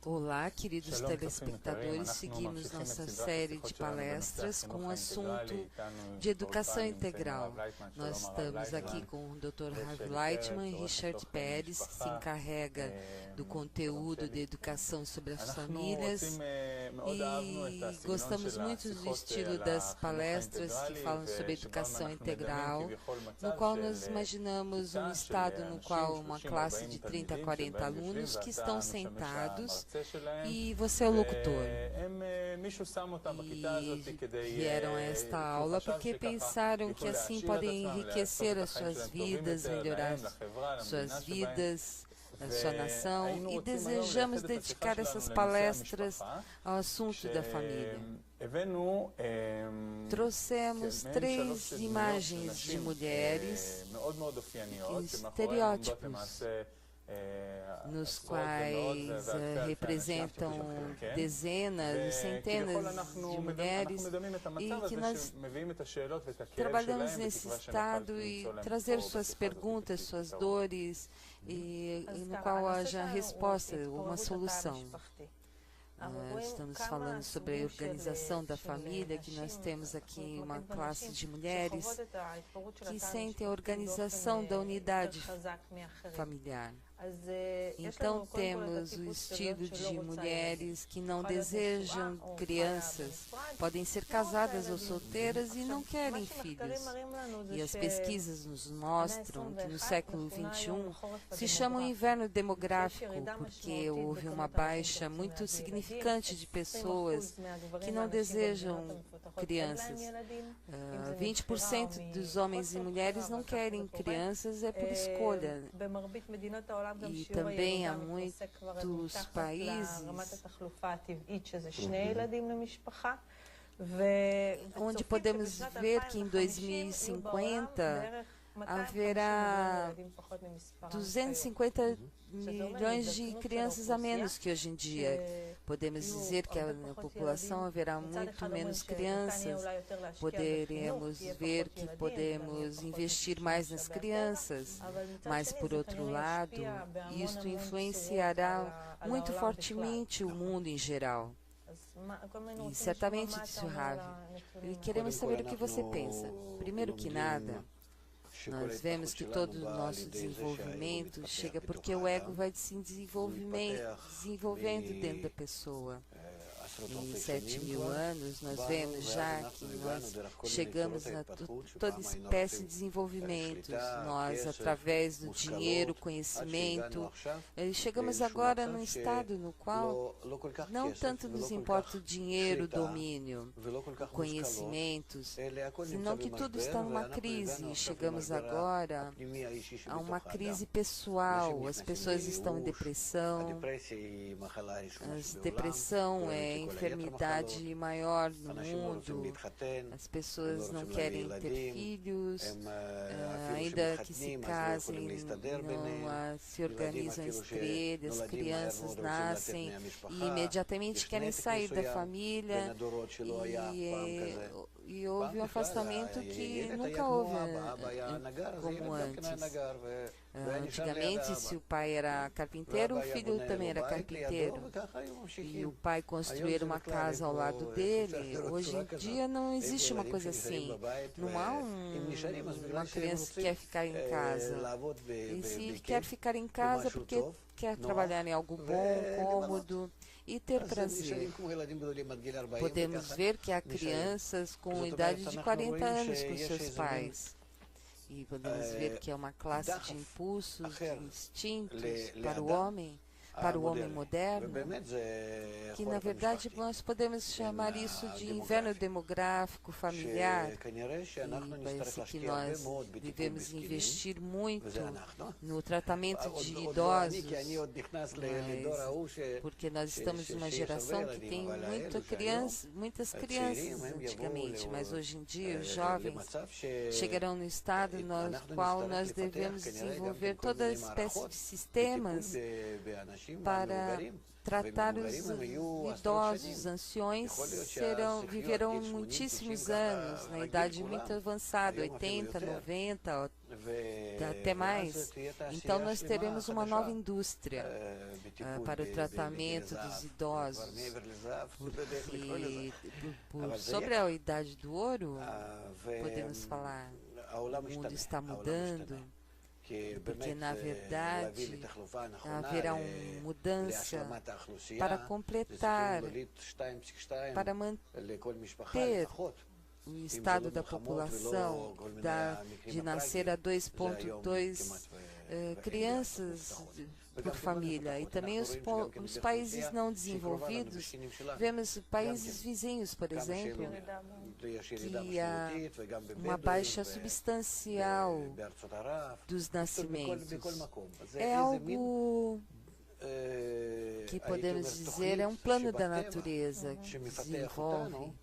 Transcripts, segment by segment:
Olá, queridos telespectadores. Seguimos nossa série de palestras com o assunto de educação integral. Nós estamos aqui com o Dr. Harvey Lightman e Richard Pérez, que se encarrega do conteúdo de educação sobre as famílias. E gostamos muito do estilo das palestras que falam sobre educação integral, no qual nós imaginamos um estado no qual uma classe de 30 a 40 alunos que estão sentados e você é o locutor. E vieram a esta aula porque pensaram que assim podem enriquecer as suas vidas, melhorar suas vidas, a sua nação, e desejamos dedicar essas palestras ao assunto da família. Trouxemos 3 imagens de mulheres, estereótipos, nos quais representam dezenas, centenas de mulheres, e que nós trabalhamos nesse estado e trazer suas perguntas, suas dores, e no qual haja resposta, uma solução. Estamos falando sobre a organização da família, que nós temos aqui uma classe de mulheres que sentem a organização da unidade familiar. Então temos o estilo de mulheres que não desejam crianças, podem ser casadas ou solteiras e não querem filhos. E as pesquisas nos mostram que no século XXI se chama o inverno demográfico, porque houve uma baixa muito significante de pessoas que não desejam crianças. 20% dos homens e mulheres não querem crianças, é por escolha. E também há muitos países onde podemos ver que em 2050 haverá 250 milhões de crianças a menos que hoje em dia. Podemos dizer que na população haverá muito menos crianças. Poderemos ver que podemos investir mais nas crianças, mas, por outro lado, isto influenciará muito fortemente o mundo em geral. E certamente, disse o Ravi, e queremos saber o que você pensa. Primeiro que nada, nós vemos que todo o nosso desenvolvimento chega porque o ego vai se desenvolvendo dentro da pessoa. Em 7.000 anos, nós vemos já que nós chegamos a toda espécie de desenvolvimentos. Nós, através do dinheiro, conhecimento, chegamos agora num estado no qual não tanto nos importa o dinheiro, o domínio, conhecimentos, senão que tudo está numa crise. E chegamos agora a uma crise pessoal. As pessoas estão em depressão. A depressão é enfermidade maior no mundo, as pessoas não querem ter filhos, ainda que se casem, não se organizam entre eles, as crianças nascem e imediatamente querem sair da família, e houve um afastamento que nunca houve como antes. Antigamente, se o pai era carpinteiro, o filho também era carpinteiro. E o pai construir uma casa ao lado dele. Hoje em dia não existe uma coisa assim. Não há uma criança que quer ficar em casa. E se quer ficar em casa porque quer trabalhar em algo bom, cômodo e ter prazer. Podemos ver que há crianças com idade de 40 anos com seus pais. E podemos ver que é uma classe de impulsos, de instintos para o homem moderno, que na verdade nós podemos chamar isso de inverno demográfico familiar, e parece que nós devemos investir muito no tratamento de idosos, porque nós estamos em uma geração que tem muitas crianças antigamente, mas hoje em dia os jovens chegarão no estado no qual nós devemos desenvolver toda a espécie de sistemas para tratar os idosos, anciões, viverão muitíssimos anos, na idade muito avançada, 80, 90, até mais. Então nós teremos uma nova indústria para o tratamento dos idosos, porque sobre a idade do ouro, podemos falar, o mundo está mudando, porque na verdade haverá uma mudança para completar, para manter o estado da população de nascer a 2,2 crianças por família. E também os países não desenvolvidos, vemos países vizinhos, por exemplo, que há uma baixa substancial dos nascimentos. É algo que podemos dizer é um plano da natureza que desenvolve.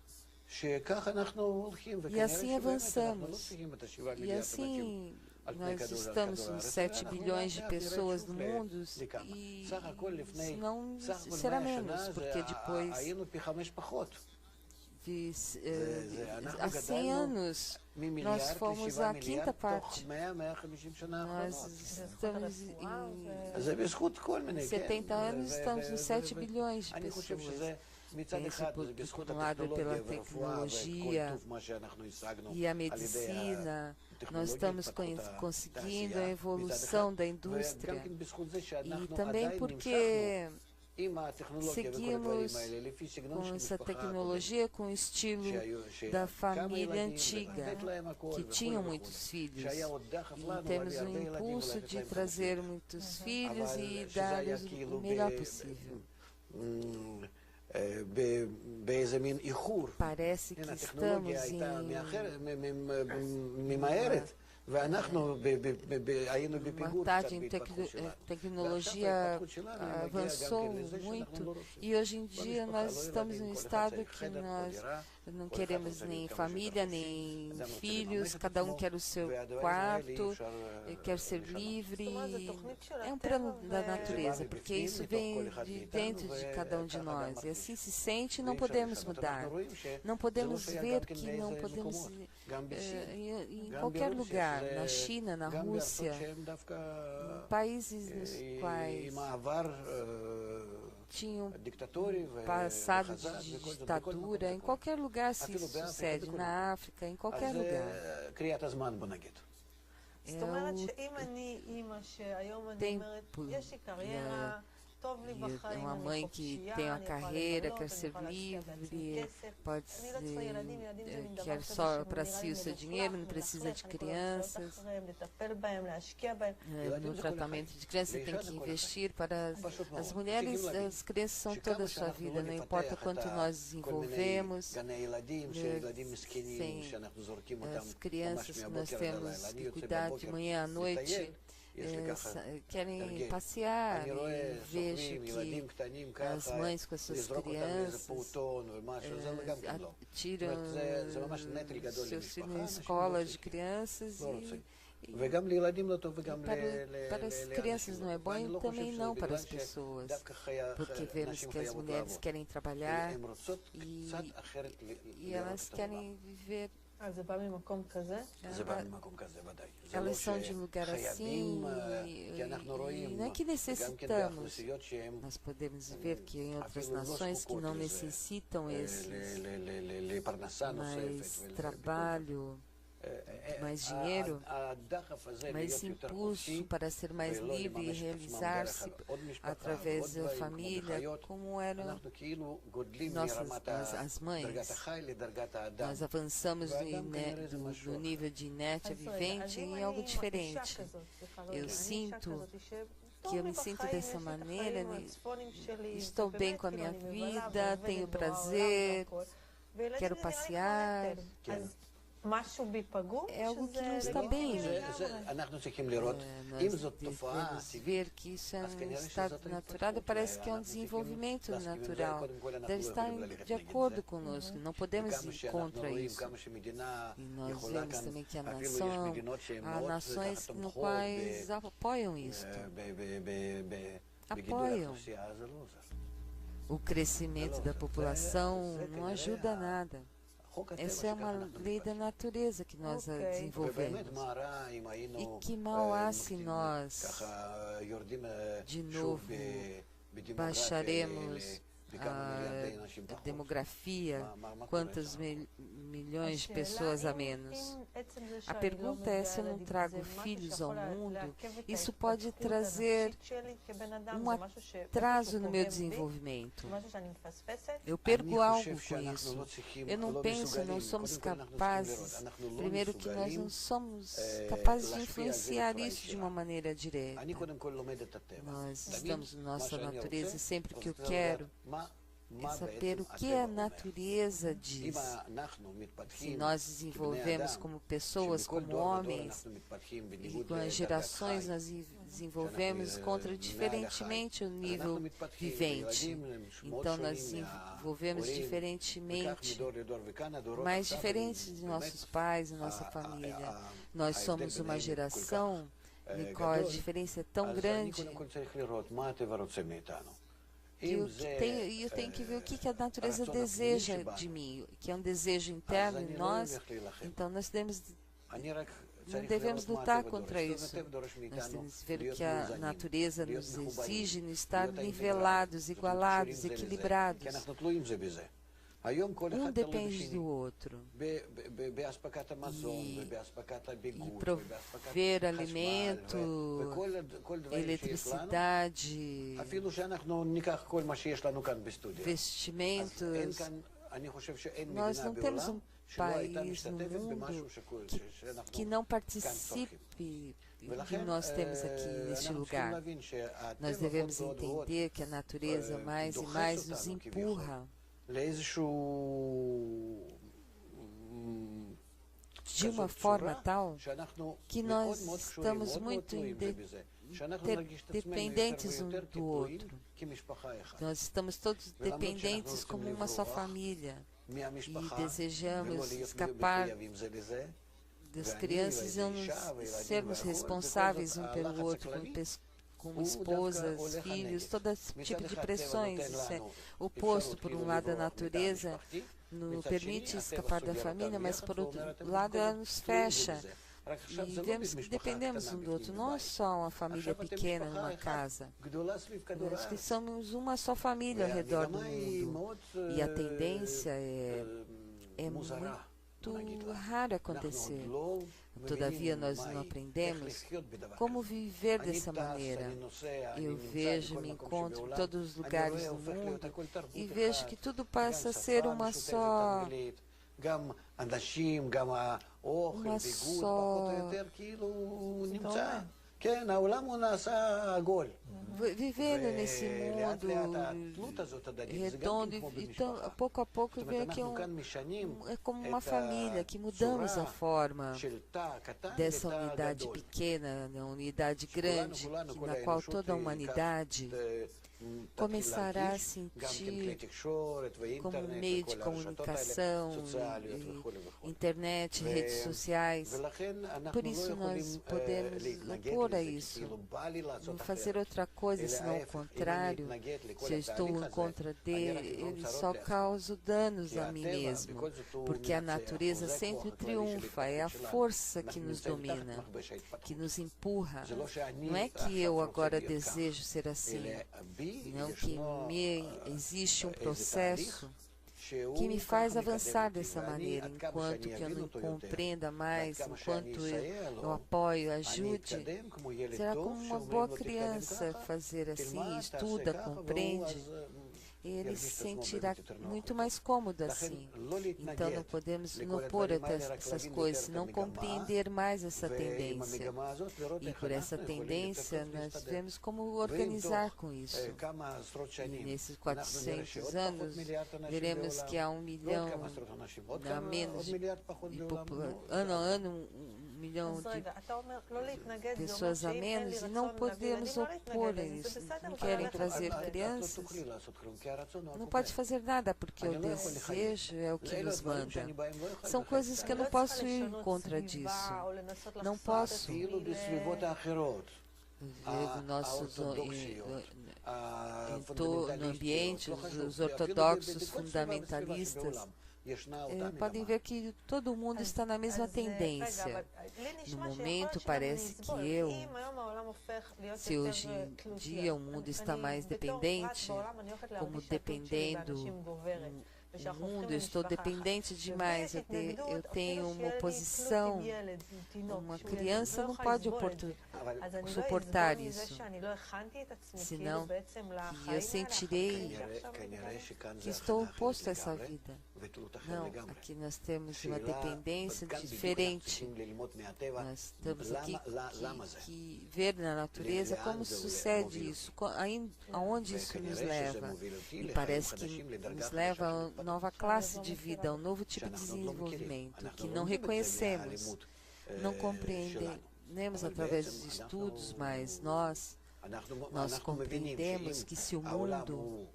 E assim avançamos. E assim nós estamos com 7 bilhões de pessoas no mundo e não será menos, porque depois há 100 anos nós fomos a quinta parte. Nós estamos em 70 anos, estamos em 7 bilhões de pessoas. Penso por um lado pela tecnologia e a medicina, nós estamos conseguindo a evolução da indústria e também porque seguimos com essa tecnologia, com o estilo da família antiga, que tinham muitos filhos. E temos um impulso de trazer muitos filhos e dar-lhes o melhor possível. Parece que estamos uma tarde em tecnologia avançou muito e hoje em dia nós estamos em um estado que nós não queremos nem família, nem filhos, cada um quer o seu quarto, quer ser livre. É um plano da natureza, porque isso vem de dentro de cada um de nós. E assim se sente, não podemos mudar. Não podemos ver que não podemos em qualquer lugar, na China, na Rússia, países nos quais tinham passado de ditadura, em qualquer lugar se isso sucede, na África, em qualquer lugar. É uma mãe que tem uma carreira, quer ser livre, pode ser, quer só para si o seu dinheiro, não precisa de crianças. No tratamento de crianças tem que investir para as mulheres, as crianças são toda a sua vida, não importa quanto nós desenvolvemos. As crianças que nós temos que cuidar de manhã à noite, querem passear e vejo que as mães com as suas crianças tiram seus filhos em escolas de crianças e para as crianças não é bom e também não para as pessoas, porque vemos que as mulheres querem trabalhar e elas querem viver. Elas são de um lugar assim e não é que necessitamos. Nós podemos ver que em outras nações que não necessitam mais trabalho, mais dinheiro, mais impulso para ser mais livre e realizar-se através da família, como eram as mães. Nós avançamos do nível de inércia vivente em algo diferente. Eu sinto que eu me sinto dessa maneira, estou bem com a minha vida, tenho prazer, quero passear. É algo que não está bem. Nós devemos ver que isso é um estado natural, parece que é um desenvolvimento natural. Deve estar de acordo conosco, não podemos ir contra isso. E nós vemos também que há nações no quais apoiam isso. Apoiam. O crescimento da população não ajuda a nada. Essa é uma lei da natureza que nós desenvolvemos. E que mal há se nós, de novo, baixaremos a demografia, quantos milhões de pessoas a menos. A pergunta é: se eu não trago filhos ao mundo, isso pode trazer um atraso no meu desenvolvimento. Eu perco algo com isso. Eu não penso, não somos capazes, primeiro que nós não somos capazes de influenciar isso de uma maneira direta. Nós estamos na nossa natureza e sempre que eu quero é saber o que a natureza diz. Se nós desenvolvemos como pessoas, como homens, e com as gerações nós desenvolvemos contra diferentemente o nível vivente. Então nós desenvolvemos diferentemente, mais diferentes de nossos pais e nossa família. Nós somos uma geração em qual a diferença é tão grande. E eu tenho que ver o que a natureza deseja de mim, que é um desejo interno em nós. Então nós não devemos lutar contra isso. Nós temos que ver o que a natureza nos exige, nos estar nivelados, igualados, equilibrados. Um depende do outro. E prover alimento, eletricidade, vestimentos. Nós não temos um país no mundo que não participe do que nós temos aqui neste lugar. Nós devemos entender que a natureza mais e mais nos empurra de uma forma tal que nós estamos muito dependentes um do outro. Nós estamos todos dependentes como uma só família e desejamos escapar das crianças e não sermos responsáveis um pelo outro, com esposas, filhos, todo tipo de pressões. Isso é oposto. Por um lado, a natureza nos permite escapar da família, mas por outro lado ela nos fecha. E vemos que dependemos um do outro, não é só uma família pequena numa casa. Nós que somos uma só família ao redor do mundo. E a tendência é muito raro acontecer. Todavia, nós não aprendemos como viver dessa maneira. Eu vejo, me encontro em todos os lugares do mundo e vejo que tudo passa a ser uma só vivendo nesse mundo redondo, então pouco a pouco vê que é como uma família, que mudamos a forma dessa unidade pequena, na unidade grande, na qual toda a humanidade começará a sentir como meio de comunicação, internet, redes sociais. Por isso nós podemos opor a isso, não fazer outra coisa senão o contrário. Se eu estou em contra dele, ele só causa danos a mim mesmo, porque a natureza sempre triunfa, é a força que nos domina, que nos empurra. Não é que eu agora desejo ser assim, não, que existe um processo que me faz avançar dessa maneira, enquanto que eu não compreenda mais, enquanto eu apoio, ajude, será como uma boa criança fazer assim, estuda, compreende, ele se sentirá muito mais cômodo assim. Então não podemos nos opor a essas coisas, não compreender mais essa tendência. E por essa tendência nós vemos como organizar com isso. E nesses 400 anos veremos que há 1 milhão a menos de ano a ano, 1 milhão de pessoas a menos, e não podemos opor a isso. Não querem trazer crianças, não pode fazer nada, porque o desejo é o que nos manda. São coisas que eu não posso ir contra disso. Não posso ver no nosso no ambiente os ortodoxos fundamentalistas podem ver que todo mundo está na mesma tendência. No momento, parece que se hoje em dia o mundo está mais dependente, como dependendo o mundo, eu estou dependente demais, eu tenho uma oposição, uma criança não pode suportar isso, senão que eu sentirei que estou oposto a essa vida. Não, aqui nós temos uma dependência diferente. Nós estamos aqui que ver na natureza como sucede isso, aonde isso nos leva. E parece que nos leva a uma nova classe de vida, a um novo tipo de desenvolvimento, que não reconhecemos, não compreendemos através dos estudos, mas nós compreendemos que se o mundo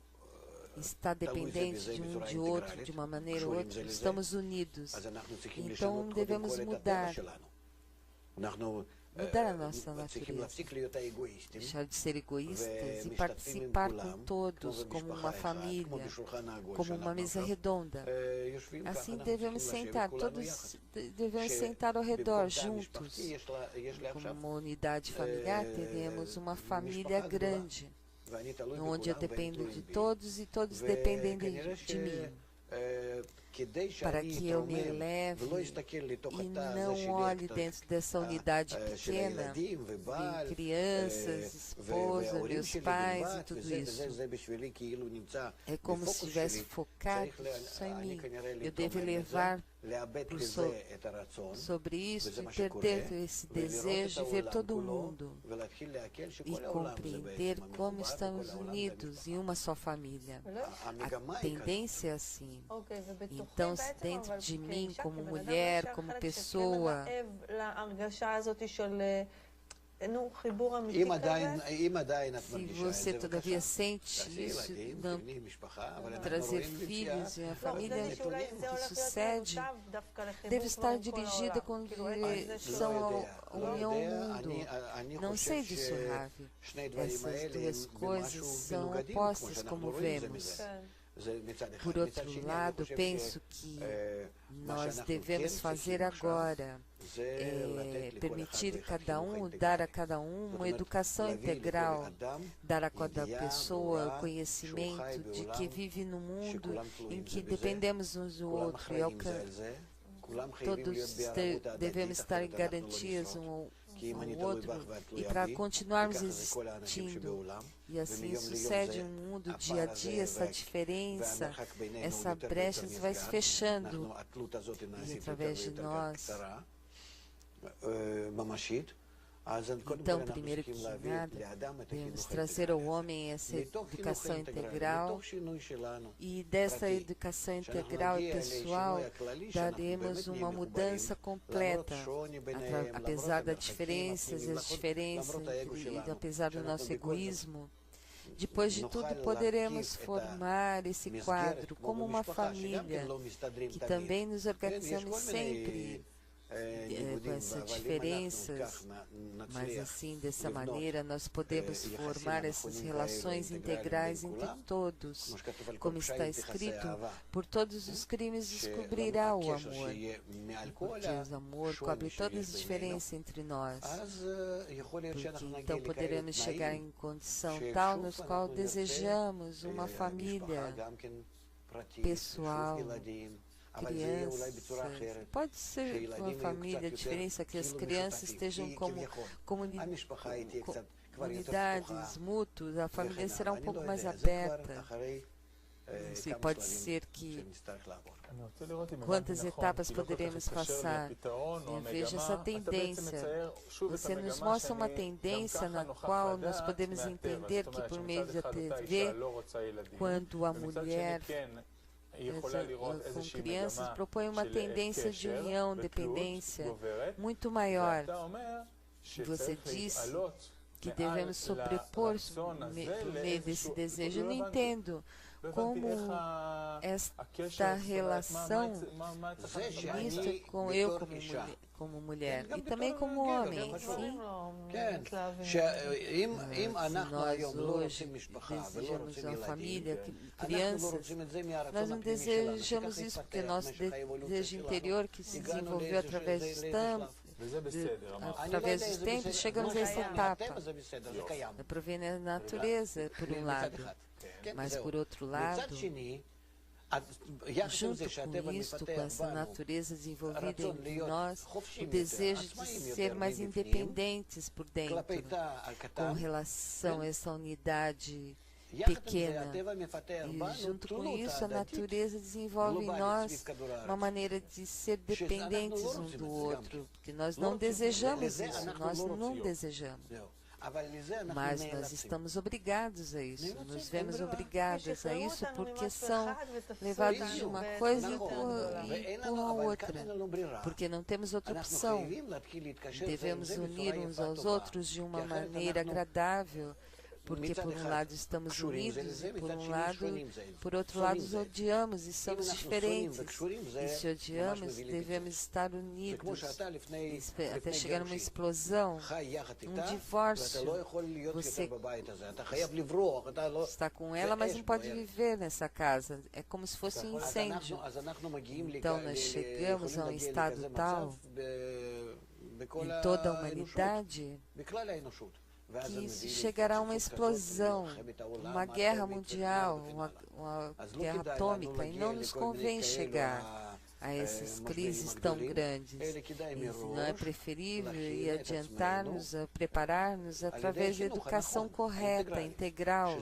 está dependente de outro, de uma maneira ou outra, estamos unidos. Então devemos mudar a nossa natureza, deixar de ser egoístas e participar com todos, como uma família, como uma mesa redonda. Assim devemos sentar, todos devemos sentar ao redor, juntos. Como uma unidade familiar, teremos uma família grande, onde eu dependo de todos e todos dependem de mim, para que eu me eleve e não olhe dentro dessa unidade pequena, de crianças, esposa, meus pais e tudo isso. É como se estivesse focado só em mim. Eu devo levar sobre isso e perder esse desejo de ver todo mundo e compreender como estamos unidos em uma só família. A tendência é assim. Então, dentro de mim, como mulher, como pessoa, se você todavia sente isso, não trazer filhos e a família que sucede deve estar dirigida com direção à união ao mundo. Não sei disso, Ravi. Essas duas coisas são opostas, como vemos. Por outro lado, penso que nós devemos fazer agora permitir dar a cada um uma educação integral, dar a cada pessoa o conhecimento de que vive num mundo em que dependemos uns do outro e todos devemos estar em garantias um ao outro e para continuarmos existindo. E assim sucede no mundo dia a dia, essa diferença, essa brecha vai se fechando e através de nós. Então, primeiro que nada, devemos trazer ao homem essa educação integral e dessa educação integral e pessoal daremos uma mudança completa, apesar das diferenças e apesar do nosso egoísmo. Depois de tudo, poderemos formar esse quadro como uma família, que também nos organizamos sempre com essas diferenças, mas assim, dessa maneira, nós podemos formar essas relações integrais entre todos. Como está escrito, por todos os crimes descobrirá o amor, e porque o amor cobre todas as diferenças entre nós. Porque então poderemos chegar em condição tal nos qual desejamos uma família pessoal, crianças, pode ser uma família, a diferença é que as crianças estejam como comunidades mútuas, a família será um pouco mais aberta. Pode ser que quantas etapas poderemos passar. Eu vejo essa tendência. Você nos mostra uma tendência na qual nós podemos entender que por meio da TV, quando a mulher com crianças propõe uma tendência de união, dependência muito maior. Você disse que devemos sobrepor por meio desse desejo. Eu não entendo, como esta relação mista com eu como mulher e também como homem, sim? Se nós hoje desejamos uma família, crianças, nós não desejamos isso porque nosso desejo interior que se desenvolveu através dos tempos, chegamos a essa etapa. Provém da natureza, por um lado, mas por outro lado, junto com isto, com essa natureza desenvolvida em nós, o desejo de ser mais independentes por dentro, com relação a essa unidade pequena. E junto com isso, a natureza desenvolve em nós uma maneira de ser dependentes um do outro, porque nós não desejamos isso, nós não desejamos. Mas nós estamos obrigados a isso, nos vemos obrigados a isso porque são levados de uma coisa e empurram a outra, porque não temos outra opção. Devemos unir uns aos outros de uma maneira agradável, porque por um lado estamos unidos e por outro lado nos odiamos e somos diferentes. E se odiamos, devemos estar unidos até chegar numa explosão, um divórcio. Você está com ela, mas não pode viver nessa casa. É como se fosse um incêndio. Então nós chegamos a um estado tal em toda a humanidade que chegará uma explosão, uma guerra mundial, uma guerra atômica, e não nos convém chegar a essas crises tão grandes. Não é preferível e adiantar-nos, preparar-nos através da educação correta, integral.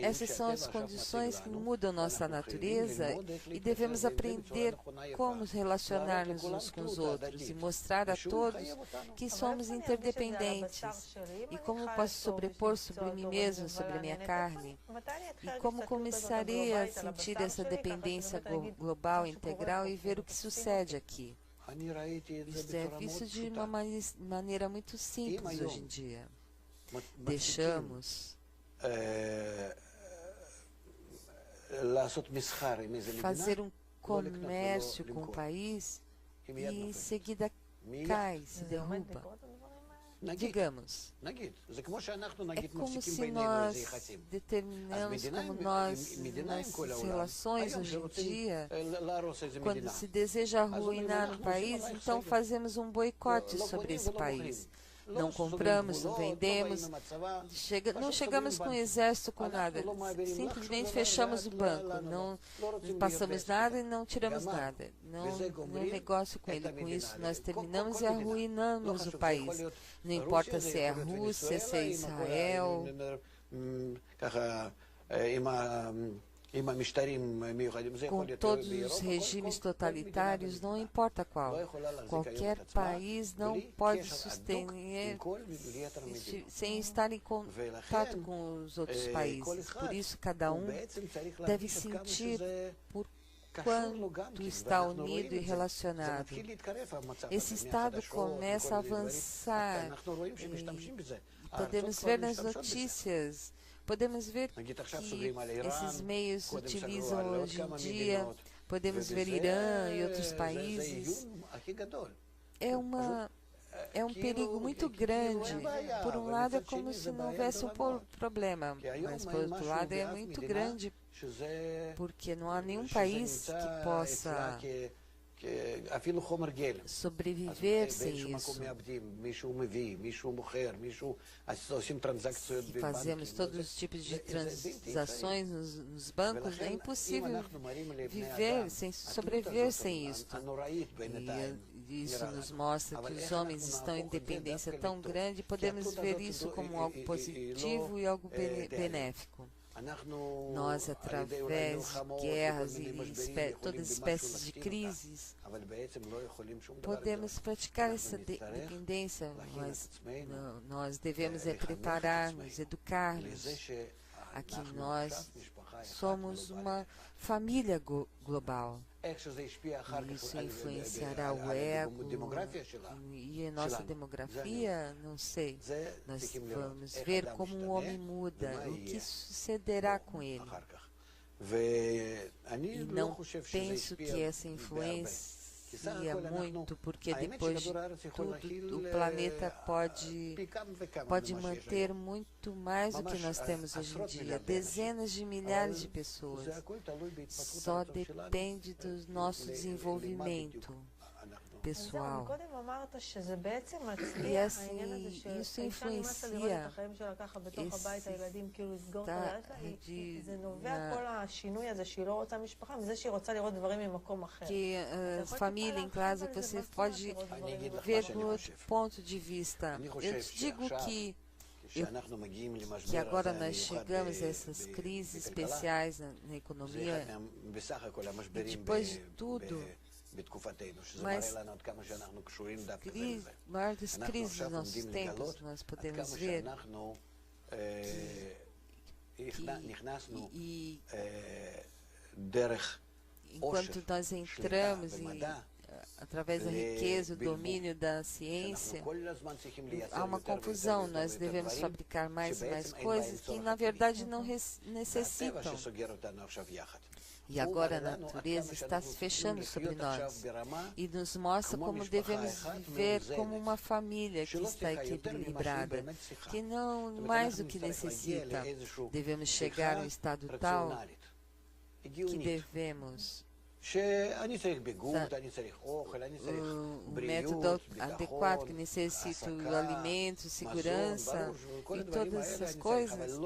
Essas são as condições que mudam nossa natureza e devemos aprender como relacionar-nos uns com os outros e mostrar a todos que somos interdependentes e como posso sobrepor sobre mim mesmo, sobre a minha carne, e como começarei a sentir essa dependência global, integral, e ver o que sucede aqui. Isso é visto de uma maneira muito simples hoje em dia. Deixamos fazer um comércio com o país e em seguida cai, se derruba. Digamos, é como se nós determinamos como nós, nas relações hoje em dia, quando se deseja arruinar um país, então fazemos um boicote sobre esse país. Não compramos, não vendemos, não chegamos com o exército, com nada. Simplesmente fechamos o banco, não passamos nada e não tiramos nada. Não negócio com ele. Com isso, nós terminamos e arruinamos o país. Não importa se é a Rússia, se é Israel. Com todos os regimes totalitários, não importa qual. Qualquer país não pode sustentar sem estar em contato com os outros países. Por isso, cada um deve sentir por quanto está unido e relacionado. Esse estado começa a avançar. Podemos ver nas notícias. Podemos ver que esses meios utilizam hoje em dia, podemos ver Irã e outros países. É um perigo muito grande. Por um lado, é como se não houvesse um problema, mas por outro lado, é muito grande, porque não há nenhum país que possa sobreviver sem isso. Se fazemos todos os tipos de transações nos bancos, é impossível viver sem sobreviver sem isso. E isso nos mostra que os homens estão em dependência tão grande, podemos ver isso como algo positivo e algo benéfico. Nós, através de guerras e todas as espécies de crises, podemos praticar essa dependência, mas nós devemos preparar-nos, educar-nos. Aqui nós somos uma família global. E isso influenciará o ego e a nossa demografia, não sei. Nós vamos ver como o homem muda, o que sucederá com ele. E não penso que essa influência muito, porque depois de tudo o planeta pode manter muito mais do que nós temos hoje em dia. Dezenas de milhares de pessoas. Só depende do nosso desenvolvimento pessoal. E assim, isso influencia que a família em casa você pode ver do outro ponto de vista. Eu te digo que agora nós chegamos a essas crises especiais na economia e depois de tudo, mas maiores crises dos nossos tempos, nós podemos ver que enquanto nós entramos através da riqueza, o domínio da ciência, há uma confusão. Nós devemos fabricar mais e mais coisas que, na verdade, não necessitam. E agora a natureza está se fechando sobre nós e nos mostra como devemos viver como uma família que está equilibrada, que não mais do que necessita. Devemos chegar a um estado tal que devemos o método adequado, que necessita o alimento, segurança e todas essas coisas,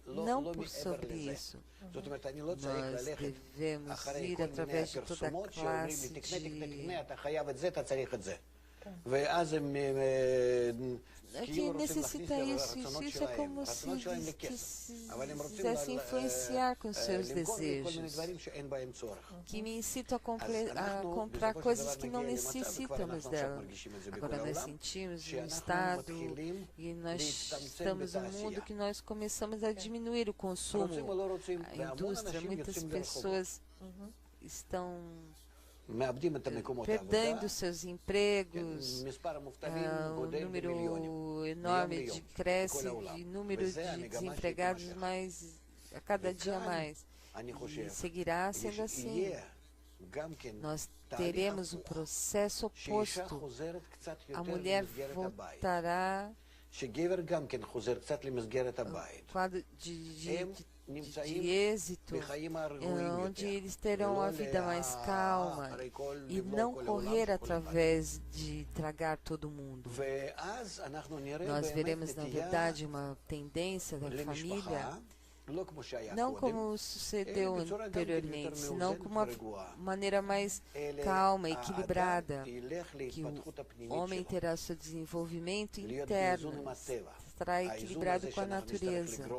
não por sobre isso. Nós devemos ir através de toda a classe de que necessita isso é como se quisesse influenciar com seus desejos, que me incitam a comprar coisas que não necessitamos dela. Agora nós sentimos um estado e nós estamos num mundo que nós começamos a diminuir o consumo, a indústria, muitas pessoas estão perdendo seus empregos, um número enorme cresce de número de desempregados a cada dia mais. E seguirá sendo assim. Nós teremos um processo oposto. A mulher voltará quadro de êxito, onde eles terão a vida mais calma e não correr através de tragar todo mundo. Nós veremos, na verdade, uma tendência da família, não como sucedeu anteriormente, senão com uma maneira mais calma, equilibrada, que o homem terá seu desenvolvimento interno, estará equilibrado com a natureza.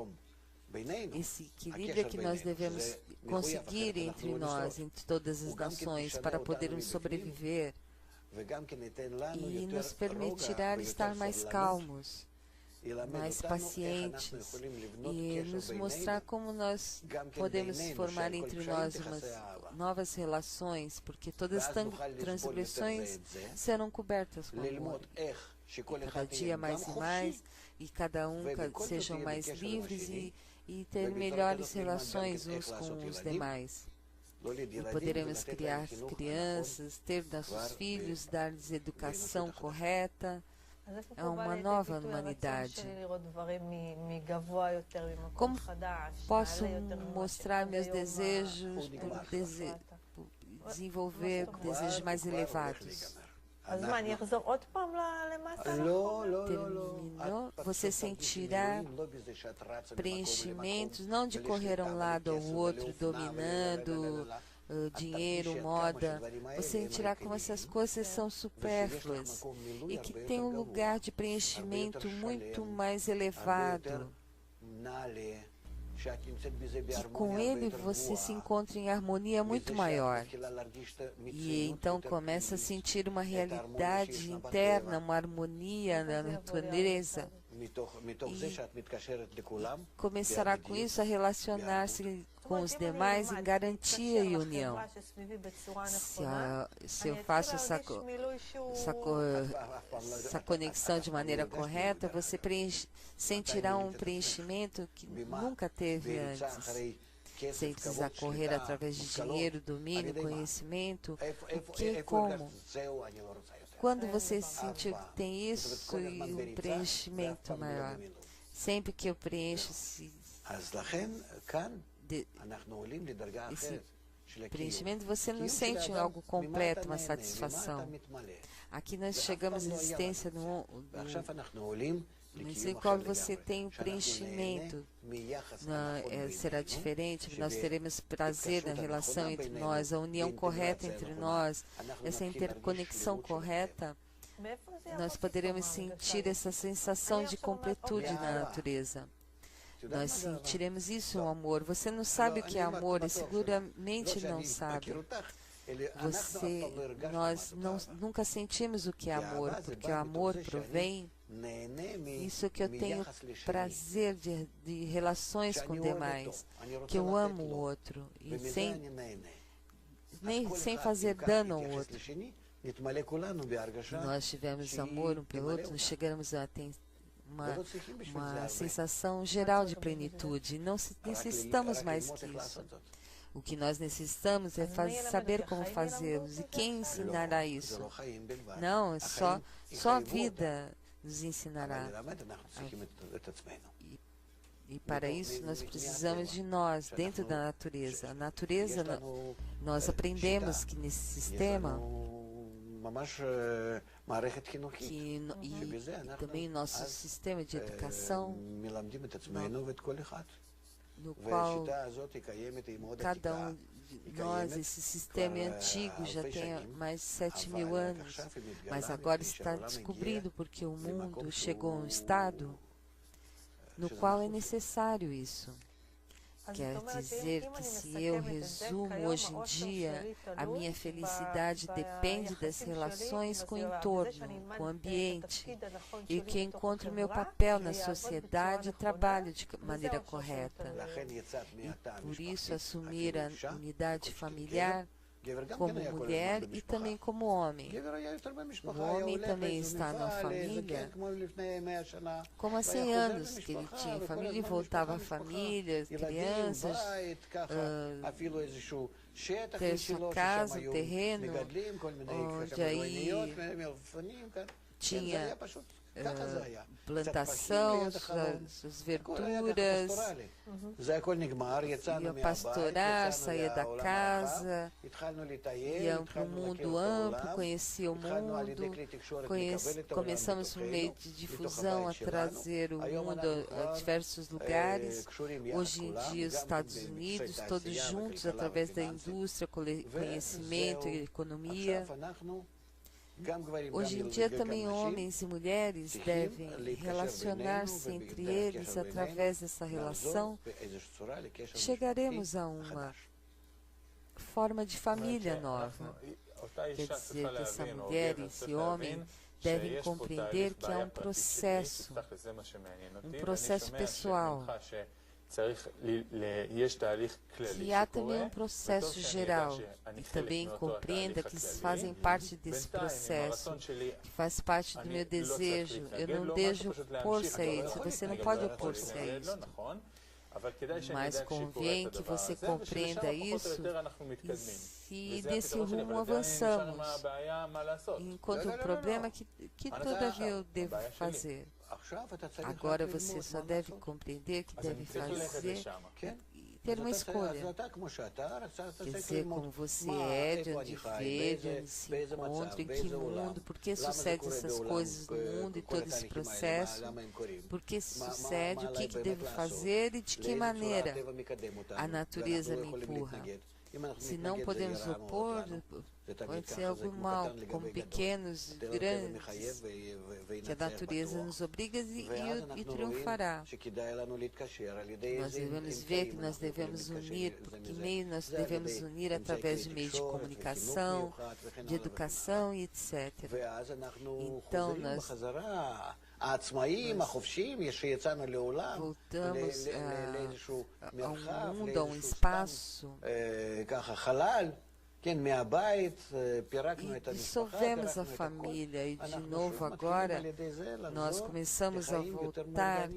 Esse equilíbrio que nós devemos conseguir entre nós, entre todas as nações, para podermos sobreviver e nos permitirá estar mais calmos, mais pacientes e nos mostrar como nós podemos formar entre nós umas novas relações, porque todas as transgressões serão cobertas com amor. Cada dia mais e mais, e cada um sejam mais livres e ter melhores relações uns com os demais. E poderemos criar crianças, ter nossos filhos, dar-lhes educação correta. É uma nova humanidade. Como posso mostrar meus desejos por desenvolver desejos mais elevados? Terminou, você sentirá preenchimentos, não de correr a um lado ao outro, dominando dinheiro, moda. Você sentirá como essas coisas são supérfluas e que tem um lugar de preenchimento muito mais elevado. Que com ele você se encontra em harmonia muito maior. E então começa a sentir uma realidade interna, uma harmonia na natureza. E começará com isso a relacionar-se com os demais em garantia e união. Se eu faço essa conexão de maneira correta, você sentirá um preenchimento que nunca teve antes. sem precisar correr atrás de dinheiro, domínio, conhecimento. O que e como? Quando você sentir que tem isso e um preenchimento maior, sempre que eu preencho esse preenchimento, você não sente algo completo, uma satisfação. Aqui nós chegamos à existência no qual você tem o preenchimento. Será diferente, nós teremos prazer na relação entre nós, a união correta entre nós, essa interconexão correta. Nós poderemos sentir essa sensação de completude na natureza. Nós sentiremos isso, o amor. Você não sabe o que é amor, e seguramente não sabe. Nós nunca sentimos o que é amor, porque o amor provém isso que eu tenho prazer de relações com demais, que eu amo o outro, e sem fazer dano ao outro. Nós tivemos amor um pelo outro, nós chegamos a ter uma sensação geral de plenitude. Não necessitamos mais que isso. O que nós necessitamos é saber como fazê-los. E quem ensinará isso? Não, só a vida nos ensinará. E para isso nós precisamos de nós, dentro da natureza. A natureza, nós aprendemos que nesse sistema, e também nosso sistema de educação, no qual cada um de nós, esse sistema é antigo, já tem mais de 7.000 anos, mas agora está descobrindo porque o mundo chegou a um estado no qual é necessário isso. Quer dizer que se eu resumo hoje em dia, a minha felicidade depende das relações com o entorno, com o ambiente, e que encontro o meu papel na sociedade e trabalho de maneira correta. E por isso assumir a unidade familiar como mulher e também como homem. O homem também está na família, como há 100 anos que ele tinha família e voltava à família, crianças, ter sua casa, um terreno, onde aí tinha plantação, suas verduras, ia pastorar, saía da casa, ia para um mundo amplo, conhecia o mundo, começamos por meio de difusão a trazer o mundo a diversos lugares. Hoje em dia os Estados Unidos, todos juntos através da indústria, conhecimento e economia. Hoje em dia também homens e mulheres devem relacionar-se entre eles através dessa relação. Chegaremos a uma forma de família nova. Quer dizer que essa mulher e esse homem devem compreender que há um processo pessoal. Que há também um processo geral, e também compreenda que fazem parte desse processo, que faz parte do meu desejo. Eu não devo opor-se a isso, você não pode opor-se a isso. Mas convém que você compreenda isso e desse rumo avançamos. E enquanto o problema é que todavia eu devo fazer. Agora você só deve compreender que deve fazer e ter uma escolha. Quer dizer, como você é, de onde veio, de onde se encontra, em que mundo, por que sucedem essas coisas no mundo e todo esse processo, por que sucede, o que devo fazer e de que maneira a natureza me empurra. Se não podemos opor, pode ser algo mal, como pequenos, grandes, que a natureza nos obriga e triunfará. Nós devemos ver que nós devemos unir, porque meio nós devemos unir através de meios de comunicação, de educação e etc. Então nós voltamos a um mundo, a um espaço, e dissolvemos a família, e de novo agora nós começamos a voltar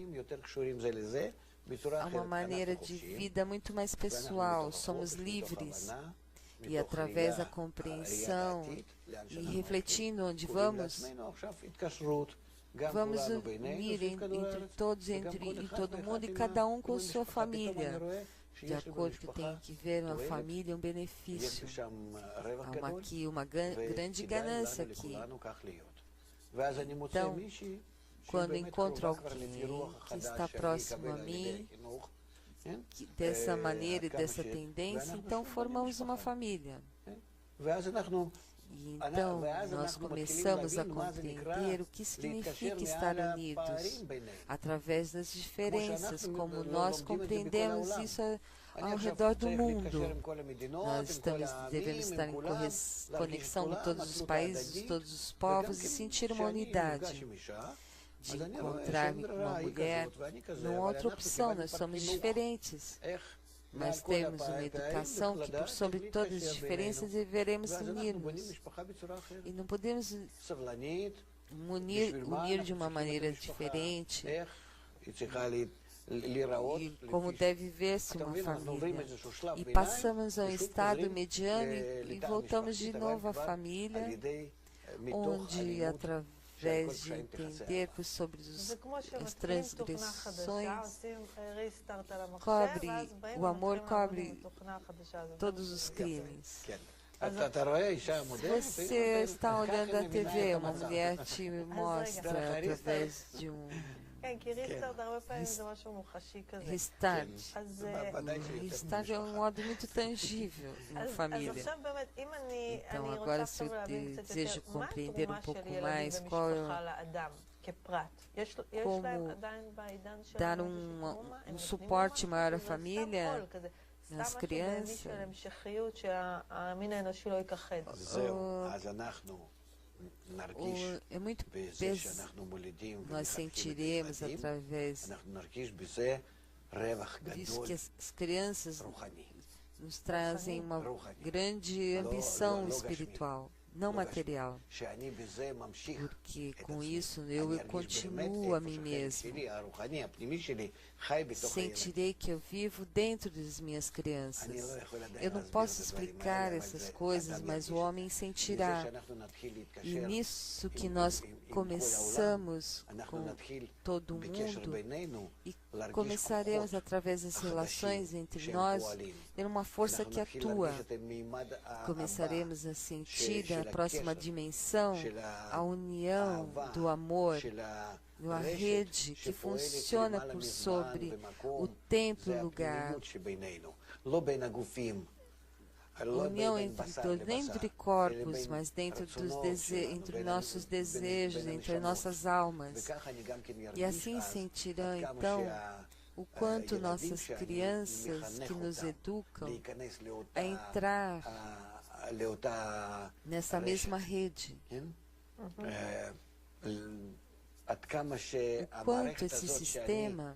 a uma maneira de vida muito mais pessoal, somos livres. E através da compreensão e refletindo onde vamos unir entre todos, em todo mundo, e cada um com sua família. De acordo que tem que ver uma família, um benefício. Há aqui uma grande ganância aqui. Então, quando encontro alguém que está próximo a mim, dessa maneira e dessa tendência, então formamos uma família. E então nós começamos a compreender o que significa estar unidos através das diferenças, como nós compreendemos isso ao redor do mundo. Nós devemos estar em conexão com todos os países, todos os povos e sentir uma unidade. De encontrar-me com uma mulher, não há outra opção, nós somos diferentes. Mas temos uma educação que, por sobre todas as diferenças, deveremos unir-nos. E não podemos unir de uma maneira diferente, e como deve ver-se uma família. E passamos a um estado mediano e voltamos de novo à família, onde, através de entender sobre as transgressões, o amor cobre todos os crimes. Você está olhando a TV, uma mulher te mostra através de um restart. Restart é um modo muito tangível na família. Então, agora, se eu desejo compreender um pouco mais como dar um suporte maior à família, às crianças, é muito nós sentiremos através disso que as crianças nos trazem uma grande ambição espiritual, não material, porque com isso eu continuo a mim mesmo. Sentirei que eu vivo dentro das minhas crianças. Eu não posso explicar essas coisas, mas o homem sentirá. E nisso que nós começamos com todo mundo, e começaremos através das relações entre nós, ter uma força que atua. Começaremos a sentir a próxima dimensão, a união do amor, uma rede que funciona por sobre o tempo e o lugar. União entre corpos, mas dentro entre nossos desejos, entre nossas almas. E assim sentirão, então, o quanto nossas crianças que nos educam a entrar nessa mesma rede. O quanto esse sistema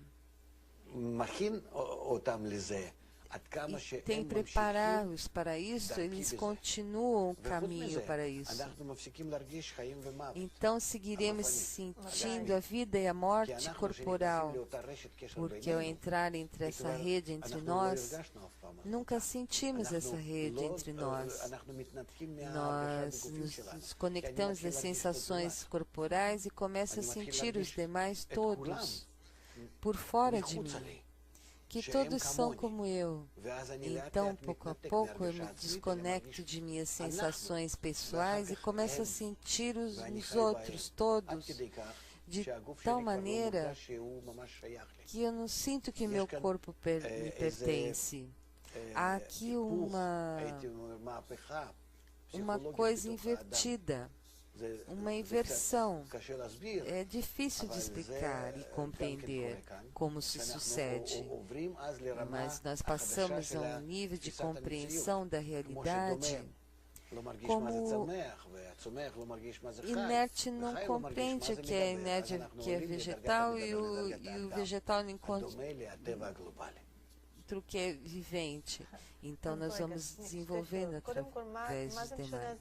tem prepará-los para isso, eles continuam o caminho para isso. Então seguiremos sentindo a vida e a morte corporal, porque ao entrar entre essa rede entre nós, nunca sentimos essa rede entre nós. Nós nos conectamos das sensações corporais e começamos a sentir os demais todos por fora de mim, que todos são como eu. Então, pouco a pouco, eu me desconecto de minhas sensações pessoais e começo a sentir os outros todos de tal maneira que eu não sinto que meu corpo me pertence. Há aqui uma coisa invertida, uma inversão. É difícil de explicar e compreender como se sucede, mas nós passamos a um nível de compreensão da realidade como inerte não compreende o que é inerte, o que é vegetal, e o vegetal não encontra. outro que é vivente. Então nós vamos desenvolvendo através dos demais.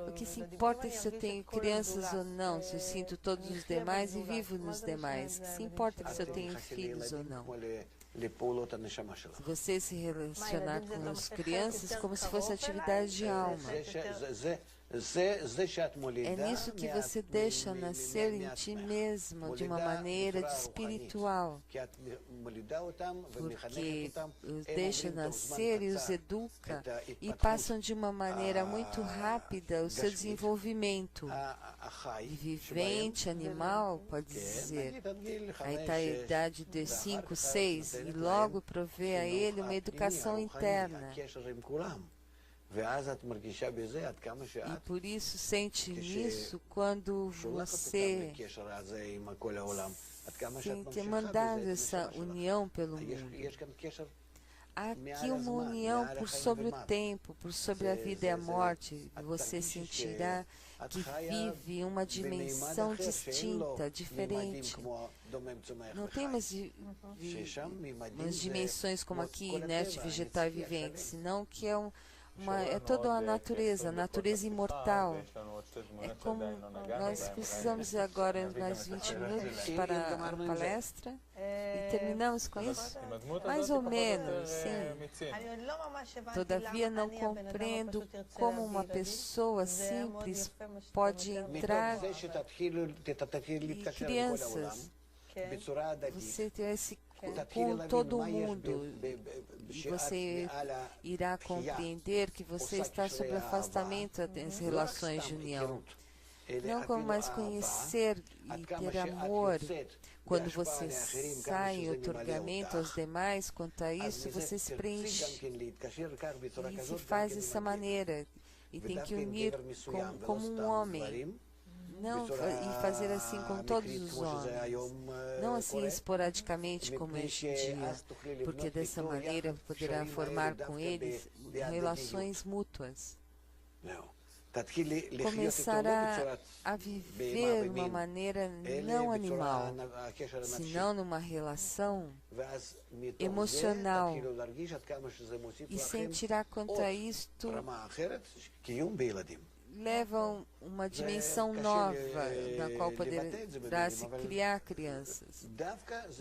O que se importa é se eu tenho crianças ou não, se eu sinto todos os demais e vivo nos demais. O que se importa é se eu tenho filhos ou não. Se você se relacionar com as crianças como se fosse atividade de alma, é nisso que você deixa nascer em ti mesmo de uma maneira espiritual, porque os deixa nascer e os educa e passam de uma maneira muito rápida o seu desenvolvimento vivente, animal, pode dizer. Aí está a idade de 5, 6 e logo provê a ele uma educação interna. E por isso sente isso quando você sente mandado essa união pelo mundo. Há aqui uma união por sobre o tempo, por sobre a vida e a morte. Você sentirá que vive uma dimensão distinta, diferente. Não tem umas dimensões como aqui, inerte, vegetal e vivente, senão que é toda a natureza imortal. É como nós precisamos agora mais 20 minutos para a palestra e terminamos com isso? Mais ou menos, sim. Todavia não compreendo como uma pessoa simples pode entrar e crianças. Você tem esse com todo mundo, você irá compreender que você está sob afastamento das relações de união. Não como mais conhecer e ter amor. Quando você sai em otorgamento aos demais, quanto a isso, você se preenche. E se faz dessa maneira. E tem que unir como um homem. Não, e fazer assim com todos os homens, não assim esporadicamente como este dia, porque dessa maneira poderá formar com eles relações mútuas. Começará a viver de uma maneira não animal, senão numa relação emocional, e sentirá quanto a isto levam uma dimensão nova na qual poderá se criar crianças.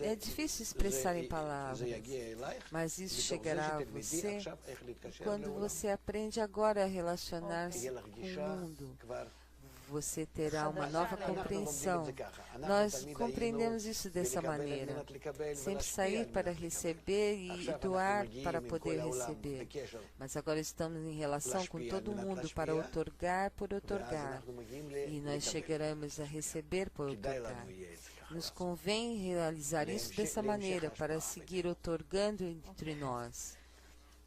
É difícil expressar em palavras, mas isso chegará a você quando você aprende agora a relacionar-se com o mundo. Você terá uma nova compreensão. Nós compreendemos isso dessa maneira. Sempre sair para receber e doar para poder receber. Mas agora estamos em relação com todo mundo para otorgar por otorgar. E nós chegaremos a receber por otorgar. Nos convém realizar isso dessa maneira para seguir otorgando entre nós.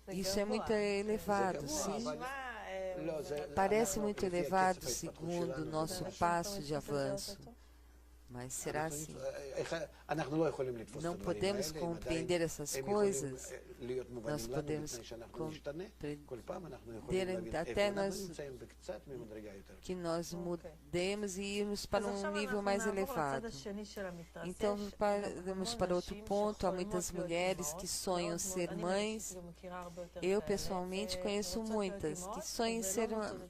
Isso é muito elevado, sim? Parece muito elevado segundo o nosso passo de avanço, mas será assim? Não podemos compreender essas coisas, nós podemos compreender até que nós mudemos e irmos para um nível mais elevado. Então, vamos para outro ponto. Há muitas mulheres que sonham ser mães. Eu, pessoalmente, conheço muitas que sonham ser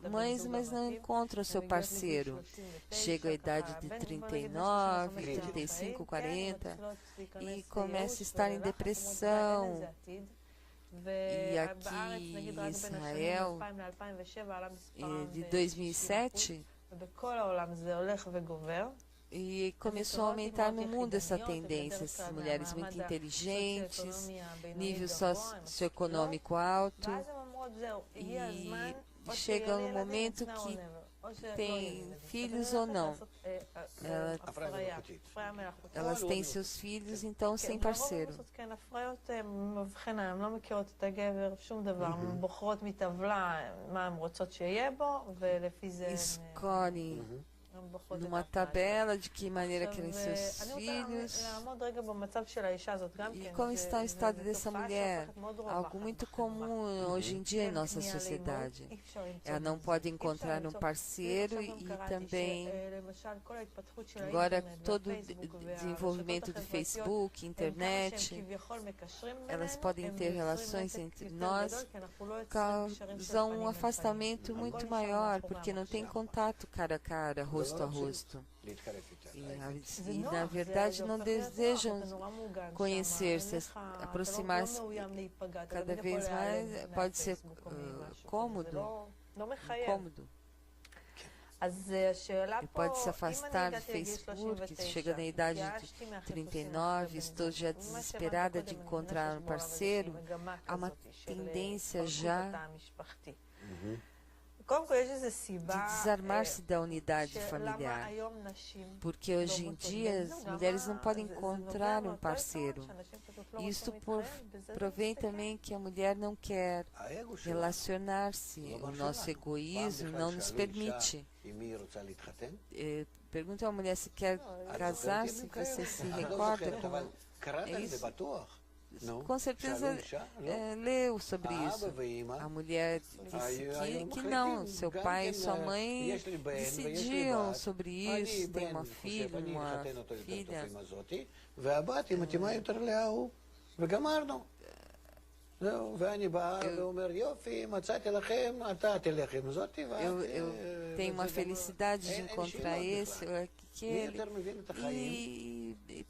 mães, mas não encontram seu parceiro. Chegam à idade de 39, 35, 40 e começam a estar em depressão. E aqui em Israel, de 2007, e começou a aumentar no mundo essa tendência. Essas mulheres muito inteligentes, nível socioeconômico alto, e chega um momento que tem filhos ou não. Elas têm seus filhos, então sem parceiro. Escolhem numa tabela de que maneira querem seus filhos e como está o estado dessa mulher. Algo muito comum hoje em dia em nossa sociedade. Ela não pode encontrar um parceiro e também agora todo o desenvolvimento do Facebook, internet, elas podem ter relações entre nós, causam um afastamento muito maior, porque não tem contato cara a cara, rosto a rosto. E na verdade não desejam conhecer-se, aproximar-se cada vez mais, pode ser cômodo, incômodo. E pode se afastar do Facebook, chega na idade de 39, estou já desesperada de encontrar um parceiro, há uma tendência já de desarmar-se da unidade familiar, porque hoje em dia as mulheres não podem encontrar um parceiro. Isso provém também que a mulher não quer relacionar-se, o nosso egoísmo não nos permite. Pergunta à mulher se quer casar-se, você se recorda como é isso? Com certeza leu sobre isso. A mulher disse que não, seu pai e sua mãe decidiam sobre isso, tem uma filha. Eu tenho uma felicidade de encontrar esse ou aquele e